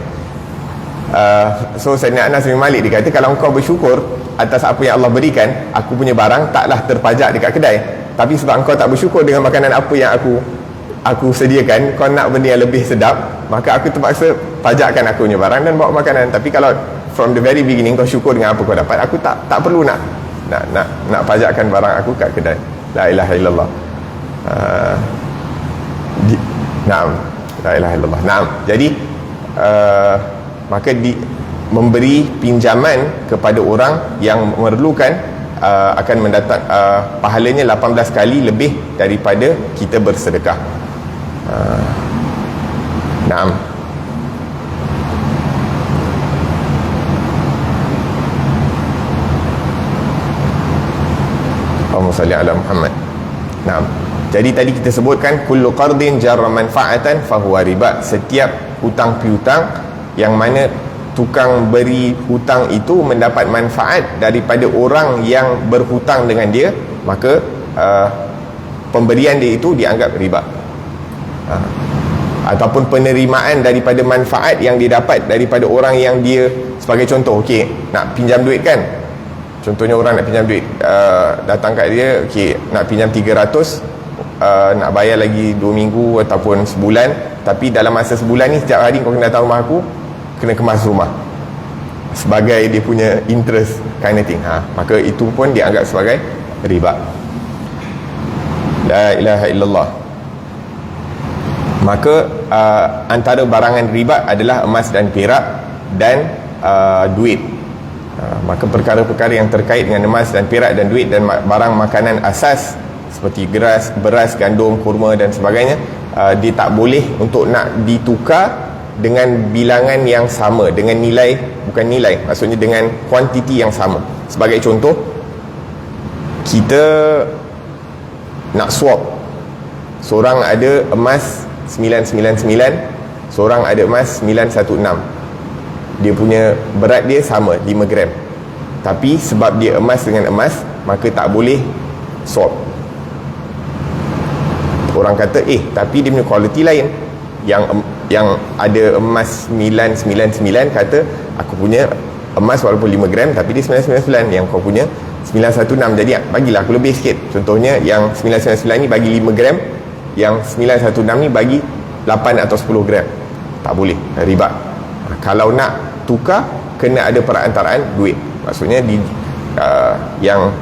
So Sayyidina Anas bin Malik dia kata, kalau engkau bersyukur atas apa yang Allah berikan, aku punya barang taklah terpajak dekat kedai. Tapi sebab engkau tak bersyukur dengan makanan apa yang aku sediakan, kau nak benda yang lebih sedap, maka aku terpaksa pajakkan aku punya barang dan bawa makanan. Tapi kalau from the very beginning kau syukur dengan apa kau dapat, aku tak perlu nak pajakkan barang aku kat kedai. La ilaha illallah. Naam, la ilaha illallah. Naam. Jadi maka memberi pinjaman kepada orang yang memerlukan akan mendatang pahalanya 18 kali lebih daripada kita bersedekah. Naam. Allahumma salli ala Muhammad. Naam. Jadi tadi kita sebutkan kullu qardin jarra manfa'atan fahuwa riba. Setiap hutang piutang yang mana tukang beri hutang itu mendapat manfaat daripada orang yang berhutang dengan dia, maka pemberian dia itu dianggap riba. Ataupun penerimaan daripada manfaat yang dia dapat daripada orang yang dia, sebagai contoh, okey, nak pinjam duit kan, contohnya orang nak pinjam duit, datang kat dia, okey, nak pinjam 300, nak bayar lagi 2 minggu ataupun sebulan, tapi dalam masa sebulan ni setiap hari kau kena datang rumah aku, kena kemas rumah sebagai dia punya interest kind of thing. Maka itu pun dianggap sebagai riba. La ilaha illallah. Maka antara barangan riba adalah emas dan perak dan duit. Maka perkara-perkara yang terkait dengan emas dan perak dan duit dan barang makanan asas seperti beras, gandum, kurma dan sebagainya, dia tak boleh untuk nak ditukar dengan bilangan yang sama, dengan nilai, bukan nilai, maksudnya dengan kuantiti yang sama. Sebagai contoh, kita nak swap, seorang ada emas 999, seorang ada emas 916, dia punya berat dia sama 5 gram, tapi sebab dia emas dengan emas, maka tak boleh swap. Orang kata, tapi dia punya kualiti lain. Yang ada emas 999 kata, aku punya emas walaupun 5 gram tapi dia 999, yang kau punya 916, jadi bagilah aku lebih sikit. Contohnya yang 999 ni bagi 5 gram, yang 916 ni bagi 8 atau 10 gram. Tak boleh, riba. Kalau nak tukar, kena ada perantaraan duit. Maksudnya yang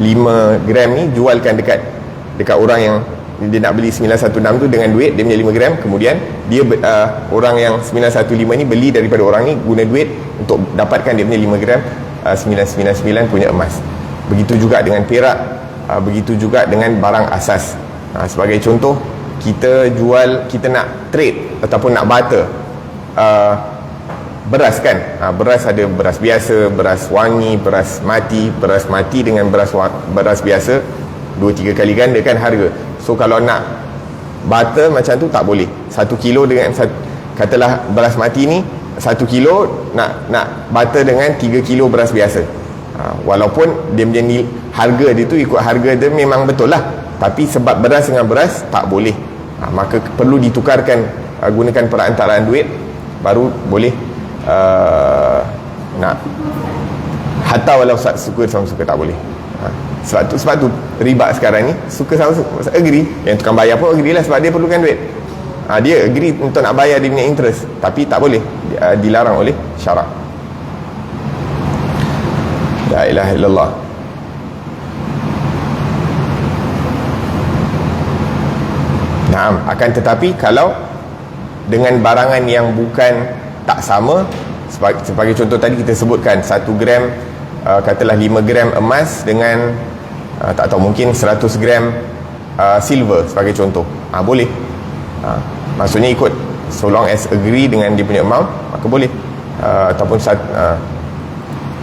5 gram ni jualkan dekat orang yang dia nak beli 916 tu dengan duit dia punya 5 gram, kemudian dia orang yang 915 ni beli daripada orang ni guna duit untuk dapatkan dia punya 5 gram 999 punya emas. Begitu juga dengan perak, begitu juga dengan barang asas. Sebagai contoh, kita nak trade ataupun nak barter beras kan, beras ada beras biasa, beras wangi, beras mati dengan beras biasa 2-3 kali ganda kan harga. So kalau nak barter macam tu tak boleh. 1 kilo dengan katalah beras mati ni 1 kilo nak barter dengan 3 kilo beras biasa. Walaupun dia punya harga dia tu ikut harga dia memang betul lah, tapi sebab beras dengan beras tak boleh. Maka perlu ditukarkan, gunakan perantaraan duit baru boleh nak. Hatta walau suka sama suka tak boleh. Sebab tu riba sekarang ni suka sama suka agree. Yang tukang bayar pun agree lah sebab dia perlukan duit. Dia agree untuk nak bayar dia punya interest, tapi tak boleh, dilarang oleh syarak. La ilaha illallah. Naam, akan tetapi kalau dengan barangan yang bukan tak sama, sebagai contoh tadi kita sebutkan 1 gram, katalah 5 gram emas dengan tak tahu mungkin 100 gram silver sebagai contoh, boleh. Maksudnya ikut, so long as agree dengan dia punya amount, maka boleh. Ataupun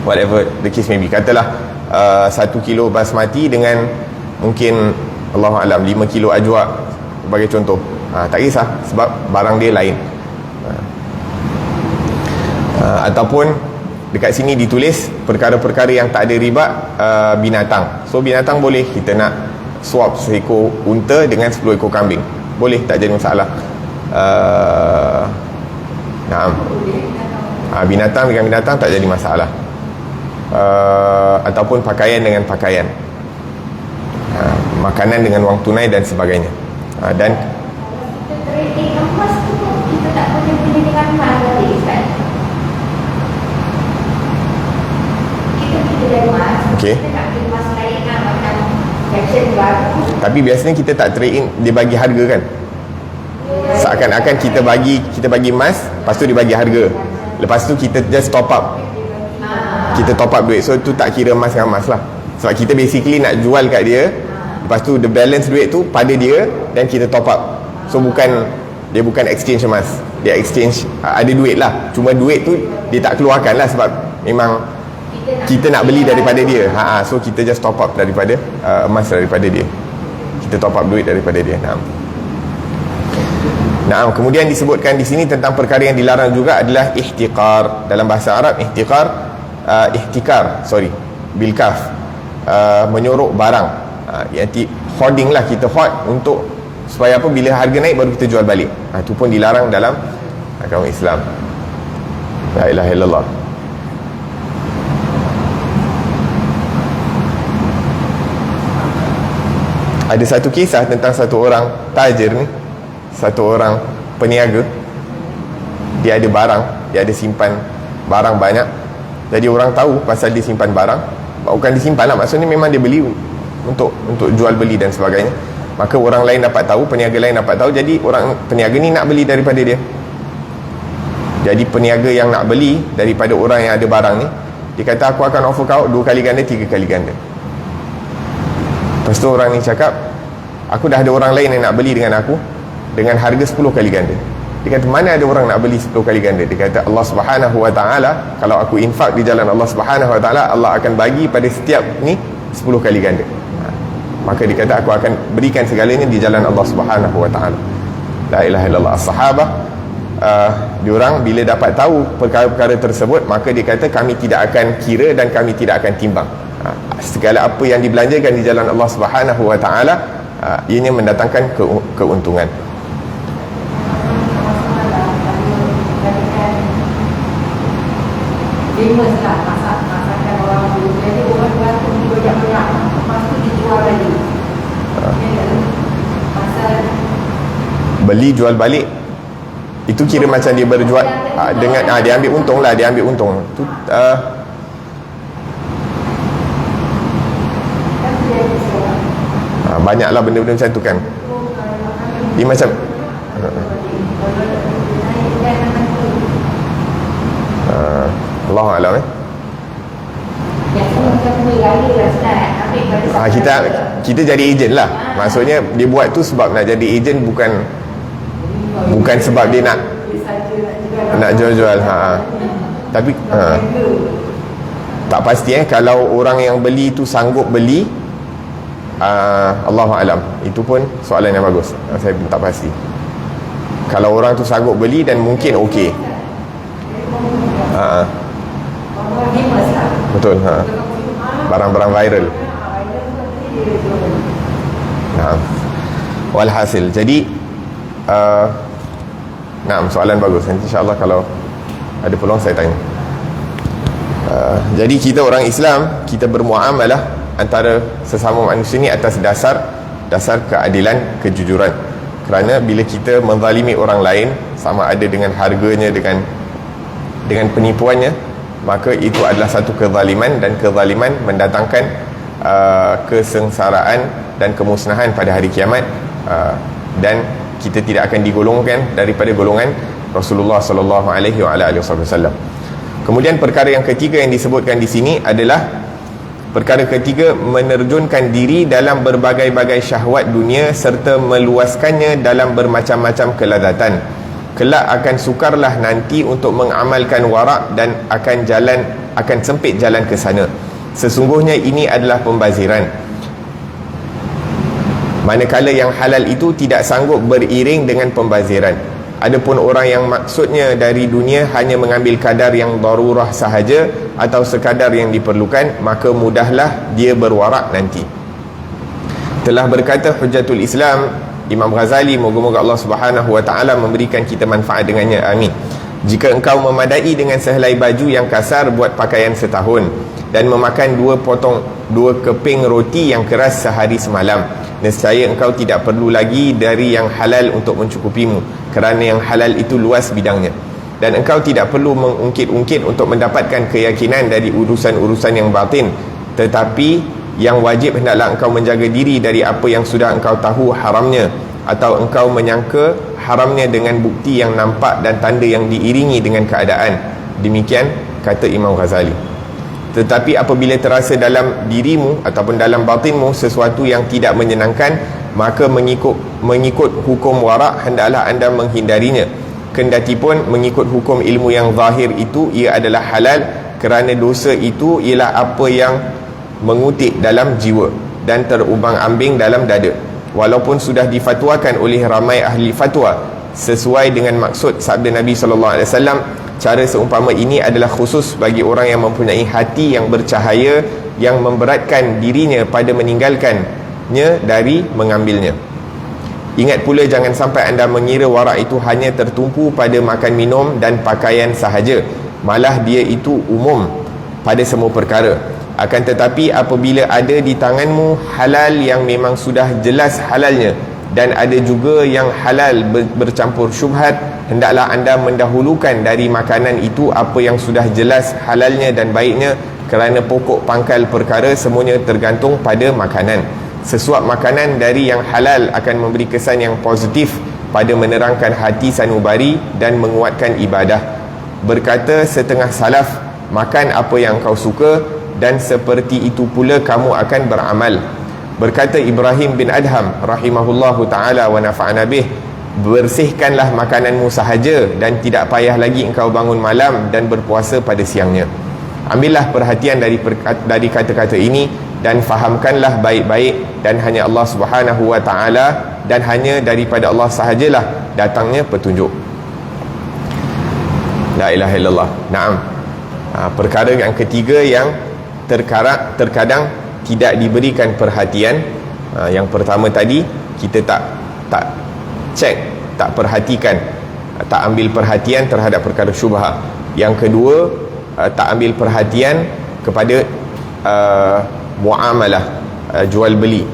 whatever the case may be, katalah 1 kilo basmati dengan mungkin Allahu'alam 5 kilo ajwa sebagai contoh, tak kisah sebab barang dia lain. Ataupun dekat sini ditulis perkara-perkara yang tak ada riba, binatang. So binatang boleh, kita nak swap seekor unta dengan 10 ekor kambing, boleh, tak jadi masalah. Binatang dengan binatang tak jadi masalah. Ataupun pakaian dengan pakaian, makanan dengan wang tunai dan sebagainya. Dan
kita trading emas tu kita tak boleh beli dengan emas lagi kan? Kita beli emas,
okay,
kita nak beli emas lain kan, macam fashion baru.
tapi biasanya kita tak trade in, dia bagi harga kan. Seakan-akan kita bagi emas, lepas tu dia bagi harga, lepas tu kita just top up, kita top up duit. So tu tak kira emas dengan emas lah, sebab kita basically nak jual kat dia, lepas tu the balance duit tu pada dia dan kita top up. So dia bukan exchange emas, dia exchange ada duit lah, cuma duit tu dia tak keluarkan lah sebab memang kita nak beli daripada dia. So kita just top up daripada emas daripada dia, kita top up duit daripada dia. Nah, kemudian disebutkan di sini tentang perkara yang dilarang juga adalah ihtiqar. Dalam bahasa Arab ihtiqar, ihtikar, bil kaf, menyorok barang. Iaitu hoarding lah, kita hoard untuk supaya apa, bila harga naik baru kita jual balik. Itu pun dilarang dalam agama Islam. La ilaha illallah. Ada satu kisah tentang satu orang tajir ni, satu orang peniaga. Dia ada barang, dia ada simpan barang banyak. Jadi orang tahu pasal dia simpan barang. Bukan disimpan lah, maksudnya memang dia beli untuk jual beli dan sebagainya. Maka orang lain dapat tahu, peniaga lain dapat tahu. Jadi orang peniaga ni nak beli daripada dia. Jadi peniaga yang nak beli daripada orang yang ada barang ni, dia kata, aku akan offer kau 2 kali ganda, 3 kali ganda. Lepas tu orang ni cakap, aku dah ada orang lain yang nak beli dengan aku dengan harga 10 kali ganda. Dia kata, mana ada orang nak beli 10 kali ganda? Dia kata, Allah Subhanahu Wa Ta'ala, kalau aku infak di jalan Allah Subhanahu Wa Ta'ala, Allah akan bagi pada setiap ni 10 kali ganda. Maka dia kata, aku akan berikan segalanya di jalan Allah Subhanahu Wa Ta'ala. La ilaha illallah. As-sahabah, diorang bila dapat tahu perkara-perkara tersebut, maka dia kata, kami tidak akan kira dan kami tidak akan timbang. Segala apa yang dibelanjakan di jalan Allah Subhanahu Wa Ta'ala, ianya mendatangkan keuntungan.
Famous lah masakan orang dulu. Jadi orang buat banyak-banyak, lepas tu dijual lagi. Pasal
beli jual balik, itu kira macam dia berjual dengan dia ambil untung lah, dia ambil untung tu. Banyaklah benda-benda macam tu kan. Dia macam Allah Alam kita jadi ejen lah. Maksudnya dia buat tu sebab nak jadi ejen, bukan sebab dia nak jual-jual. Tapi tak pasti kalau orang yang beli tu sanggup beli, Allahu Alam. Itu pun soalan yang bagus. Saya tak pasti. Kalau orang tu sanggup beli dan mungkin okey. Betul. Barang-barang viral. Walhasil, jadi soalan bagus. Nanti insyaAllah kalau ada peluang saya tanya. Jadi kita orang Islam, kita bermuamalah antara sesama manusia ni atas dasar keadilan, kejujuran. Kerana bila kita menzalimi orang lain, sama ada dengan harganya, dengan penipuannya, maka itu adalah satu kezaliman, dan kezaliman mendatangkan kesengsaraan dan kemusnahan pada hari kiamat, dan kita tidak akan digolongkan daripada golongan Rasulullah sallallahu alaihi wasallam. Kemudian perkara yang ketiga yang disebutkan di sini adalah perkara ketiga, menerjunkan diri dalam berbagai-bagai syahwat dunia serta meluaskannya dalam bermacam-macam kelazatan. Kelak akan sukarlah nanti untuk mengamalkan warak dan akan sempit jalan ke sana. Sesungguhnya ini adalah pembaziran. Manakala yang halal itu tidak sanggup beriring dengan pembaziran. Adapun orang yang maksudnya dari dunia hanya mengambil kadar yang darurah sahaja atau sekadar yang diperlukan, maka mudahlah dia berwarak nanti. Telah berkata Hujjatul Islam Imam Ghazali, moga-moga Allah Subhanahu Wa Ta'ala memberikan kita manfaat dengannya, amin. Jika engkau memadai dengan sehelai baju yang kasar buat pakaian setahun, dan memakan 2 keping roti yang keras sehari semalam, nescaya engkau tidak perlu lagi dari yang halal untuk mencukupimu, kerana yang halal itu luas bidangnya. Dan engkau tidak perlu mengungkit-ungkit untuk mendapatkan keyakinan dari urusan-urusan yang batin, tetapi yang wajib hendaklah engkau menjaga diri dari apa yang sudah engkau tahu haramnya, atau engkau menyangka haramnya dengan bukti yang nampak dan tanda yang diiringi dengan keadaan. Demikian kata Imam Ghazali. Tetapi apabila terasa dalam dirimu ataupun dalam batinmu sesuatu yang tidak menyenangkan, maka mengikut hukum warak hendaklah anda menghindarinya. Kendati pun mengikut hukum ilmu yang zahir itu ia adalah halal, kerana dosa itu ialah apa yang mengutik dalam jiwa dan terubang-ambing dalam dada. Walaupun sudah difatwakan oleh ramai ahli fatwa, sesuai dengan maksud sabda Nabi SAW. Cara seumpama ini adalah khusus bagi orang yang mempunyai hati yang bercahaya, yang memberatkan dirinya pada meninggalkannya dari mengambilnya. Ingat pula, jangan sampai anda mengira warak itu hanya tertumpu pada makan minum dan pakaian sahaja, malah dia itu umum pada semua perkara. Akan tetapi apabila ada di tanganmu halal yang memang sudah jelas halalnya, dan ada juga yang halal bercampur syubhat, hendaklah anda mendahulukan dari makanan itu apa yang sudah jelas halalnya dan baiknya, kerana pokok pangkal perkara semuanya tergantung pada makanan. Sesuap makanan dari yang halal akan memberi kesan yang positif pada menerangkan hati sanubari dan menguatkan ibadah. Berkata setengah salaf, makan apa yang kau suka, dan seperti itu pula kamu akan beramal. Berkata Ibrahim bin Adham rahimahullahu ta'ala wa nafa'ana bih, bersihkanlah makananmu sahaja dan tidak payah lagi engkau bangun malam dan berpuasa pada siangnya. Ambillah perhatian dari kata-kata ini dan fahamkanlah baik-baik, dan hanya Allah Subhanahu wa ta'ala dan hanya daripada Allah sahajalah datangnya petunjuk. La ilaha illallah. Naam. Perkara yang ketiga yang terkadang tidak diberikan perhatian. Yang pertama tadi, kita tak cek, tak perhatikan, tak ambil perhatian terhadap perkara syubhat. Yang kedua, tak ambil perhatian kepada muamalah, jual beli,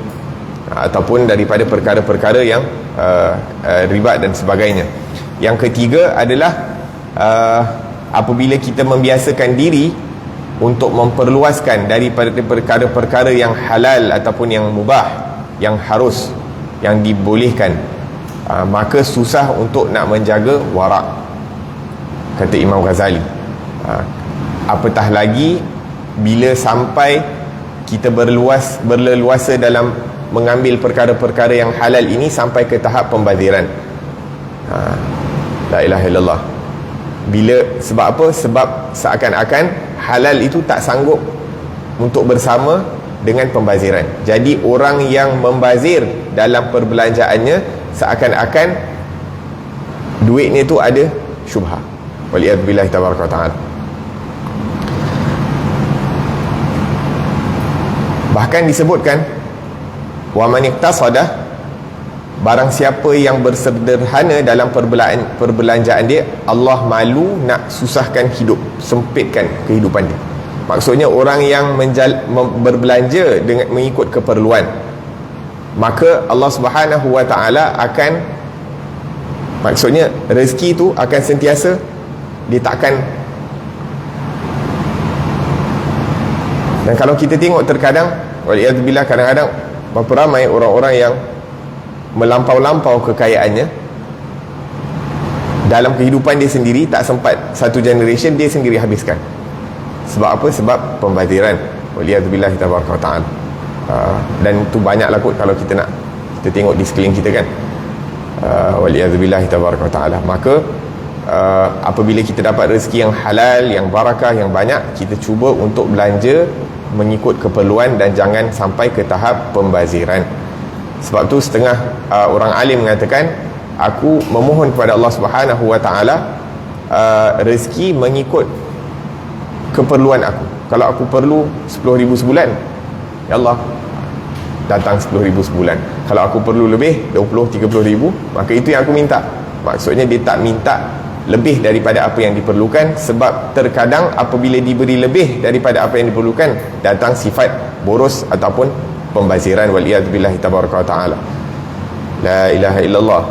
ataupun daripada perkara-perkara yang riba dan sebagainya. Yang ketiga adalah apabila kita membiasakan diri untuk memperluaskan daripada perkara-perkara yang halal ataupun yang mubah, yang harus, yang dibolehkan, maka susah untuk nak menjaga warak, kata Imam Ghazali. Apatah lagi bila sampai kita berleluasa dalam mengambil perkara-perkara yang halal ini sampai ke tahap pembaziran. La ilaha illallah. Sebab apa? Sebab seakan-akan halal itu tak sanggup untuk bersama dengan pembaziran. Jadi orang yang membazir dalam perbelanjaannya, seakan-akan duitnya itu ada syubhah. Waliyadzubillahi tabaraka wa ta'ala. Bahkan disebutkan, wa man iqtasada, barang siapa yang bersederhana dalam perbelanjaan dia, Allah malu nak susahkan hidup, sempitkan kehidupan dia. Maksudnya orang yang berbelanja dengan mengikut keperluan, maka Allah Subhanahu wa ta'ala akan, maksudnya rezeki itu akan sentiasa, dia takkan. Dan kalau kita tengok terkadang, waliyadzubillah, kadang-kadang berapa ramai orang-orang yang melampau-lampau kekayaannya dalam kehidupan dia sendiri, tak sempat satu generation dia sendiri habiskan. Sebab apa? Sebab pembaziran. Waliyadzubillah tabaraka wa ta'ala. Dan tu banyaklah kot kalau kita tengok di sekeliling kita kan. Waliyadzubillah tabaraka wa ta'ala. Maka apabila kita dapat rezeki yang halal, yang barakah, yang banyak, kita cuba untuk belanja mengikut keperluan dan jangan sampai ke tahap pembaziran. Sebab tu setengah orang alim mengatakan, aku memohon kepada Allah Subhanahu wa ta'ala rezeki mengikut keperluan aku. Kalau aku perlu 10,000 sebulan, ya Allah, datang 10,000 sebulan. Kalau aku perlu lebih 20-30,000, maka itu yang aku minta. Maksudnya dia tak minta lebih daripada apa yang diperlukan, sebab terkadang apabila diberi lebih daripada apa yang diperlukan, datang sifat boros ataupun pembaziran. Waliyadzubillahi tabaraka wa ta'ala. La ilaha illallah.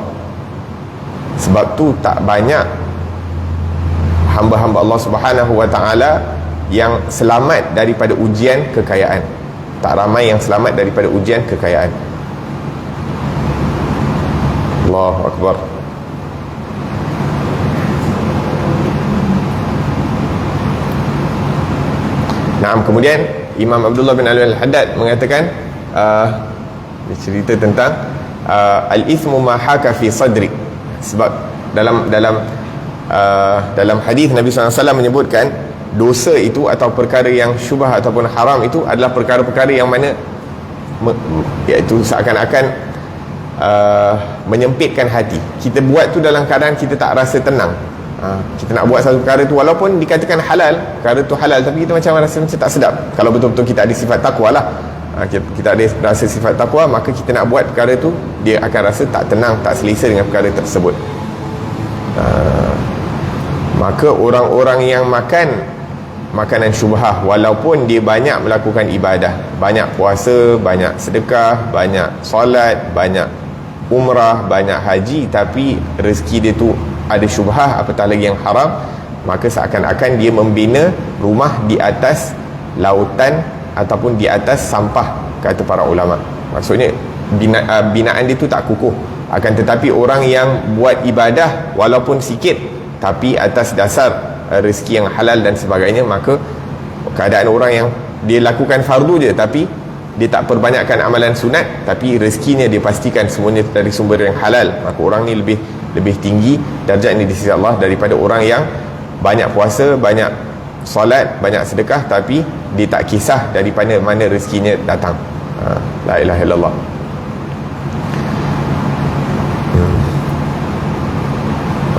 Sebab tu tak banyak hamba-hamba Allah Subhanahu wa ta'ala yang selamat daripada ujian kekayaan. Tak ramai yang selamat daripada ujian kekayaan. Allahu Akbar. Naam, kemudian Imam Abdullah bin Ali al-Haddad mengatakan, dia cerita tentang al-ithmu ma haka fi sadri. Sebab dalam hadis Nabi SAW menyebutkan dosa itu atau perkara yang syubhah ataupun haram itu adalah perkara-perkara yang mana iaitu seakan-akan menyempitkan hati. Kita buat tu dalam keadaan kita tak rasa tenang. Kita nak buat satu perkara tu walaupun dikatakan halal, perkara tu halal, tapi kita macam rasa macam tak sedap. Kalau betul-betul kita ada sifat takwa lah, kita ada rasa sifat takwa, maka kita nak buat perkara tu, dia akan rasa tak tenang, tak selesa dengan perkara tersebut. Maka orang-orang yang makan makanan syubhah, walaupun dia banyak melakukan ibadah, banyak puasa, banyak sedekah, banyak solat, banyak umrah, banyak haji, tapi rezeki dia tu ada syubhah, apatah lagi yang haram, maka seakan-akan dia membina rumah di atas lautan ataupun di atas sampah, kata para ulama. Maksudnya binaan dia tu tak kukuh. Akan tetapi orang yang buat ibadah walaupun sikit, tapi atas dasar rezeki yang halal dan sebagainya, maka keadaan orang yang dia lakukan fardu je, tapi dia tak perbanyakkan amalan sunat, tapi rezekinya dia pastikan semuanya dari sumber yang halal, maka orang ni lebih tinggi darjatnya di sisi Allah daripada orang yang banyak puasa, banyak solat, banyak sedekah, tapi dia tak kisah daripada mana rezekinya datang. La ilaha illallah.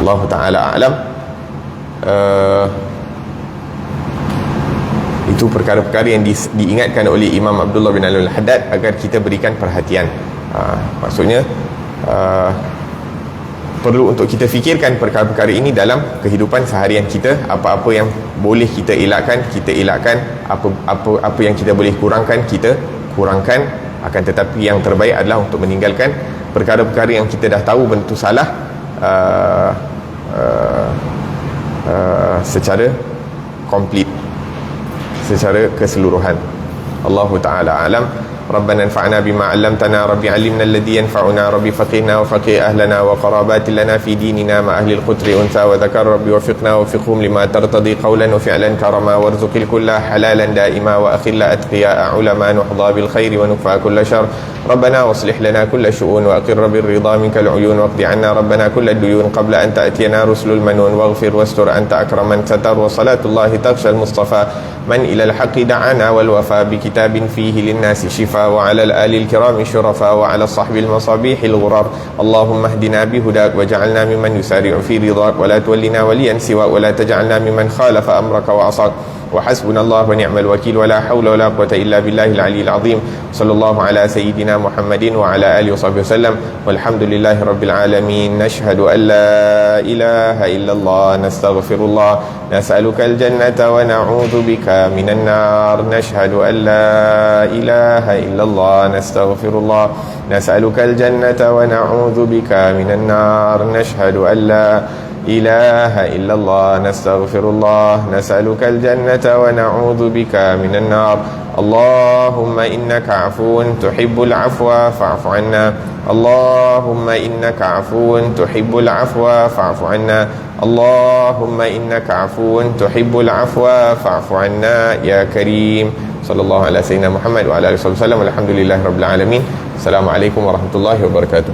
Allah Ta'ala a'lam. Itu perkara-perkara yang diingatkan oleh Imam Abdullah bin Al-Haddad agar kita berikan perhatian. Maksudnya perlu untuk kita fikirkan perkara-perkara ini dalam kehidupan seharian kita. Apa-apa yang boleh kita elakkan, kita elakkan. Apa yang kita boleh kurangkan, kita kurangkan. Akan tetapi yang terbaik adalah untuk meninggalkan perkara-perkara yang kita dah tahu bentuk salah secara komplit, secara keseluruhan. Allahu Ta'ala alam. ربنا انفعنا بما علمتنا ربي علمنا الذي ينفعنا ربي فقهنا وفقه أهلنا وقرابات لنا في ديننا مع أهل القدر أنثى وذكر ربي وفقنا وفقهم لما ترتضي قولا وفعلا كرما وارزق الكل حلالا دائما وأخل أتقياء علماء نحظى بالخير ونكفى كل شر ربنا واصلح لنا كل شؤون وأقر بالرضا منك العيون واقض عنا ربنا كل الديون قبل أن تأتينا رسل المنون واغفر واستر أنت أكرم من ستر وصلاة الله تغشى المصطفى من إلى الحق دعانا والوفاء بكتاب فيه للناس شفاء وعلى الآل الكرام الشرفاء وعلى الصحب المصابيح الغرار اللهم اهدنا بهداك وجعلنا ممن يسارع في رضاك ولا تولنا وليا سواك ولا تجعلنا ممن خالف أمرك وعصاك وحسبنا الله ونعم الوكيل ولا حول ولا قوة إلا بالله العلي العظيم صلى الله على سيدنا محمد وعلى آله وصحبه وسلم والحمد لله رب العالمين نشهد أن لا إله إلا الله نستغفر الله نسألك الجنة ونعوذ بك من النار نشهد أن لا إله إلا الله نستغفر الله نسألك الجنة ونعوذ بك من النار نشهد أن لا إله إلا الله نستغفر الله نسألك الجنة ونعوذ بك من النار اللهم إنك عفو تحب العفو فاعف عنا اللهم إنك عفو تحب العفو فاعف عنا اللهم إنك عفو تحب العفو فاعف عنا يا كريم صلى الله على سيدنا محمد وعلى آله وصحبه وسلم والحمد لله رب العالمين السلام عليكم ورحمة الله وبركاته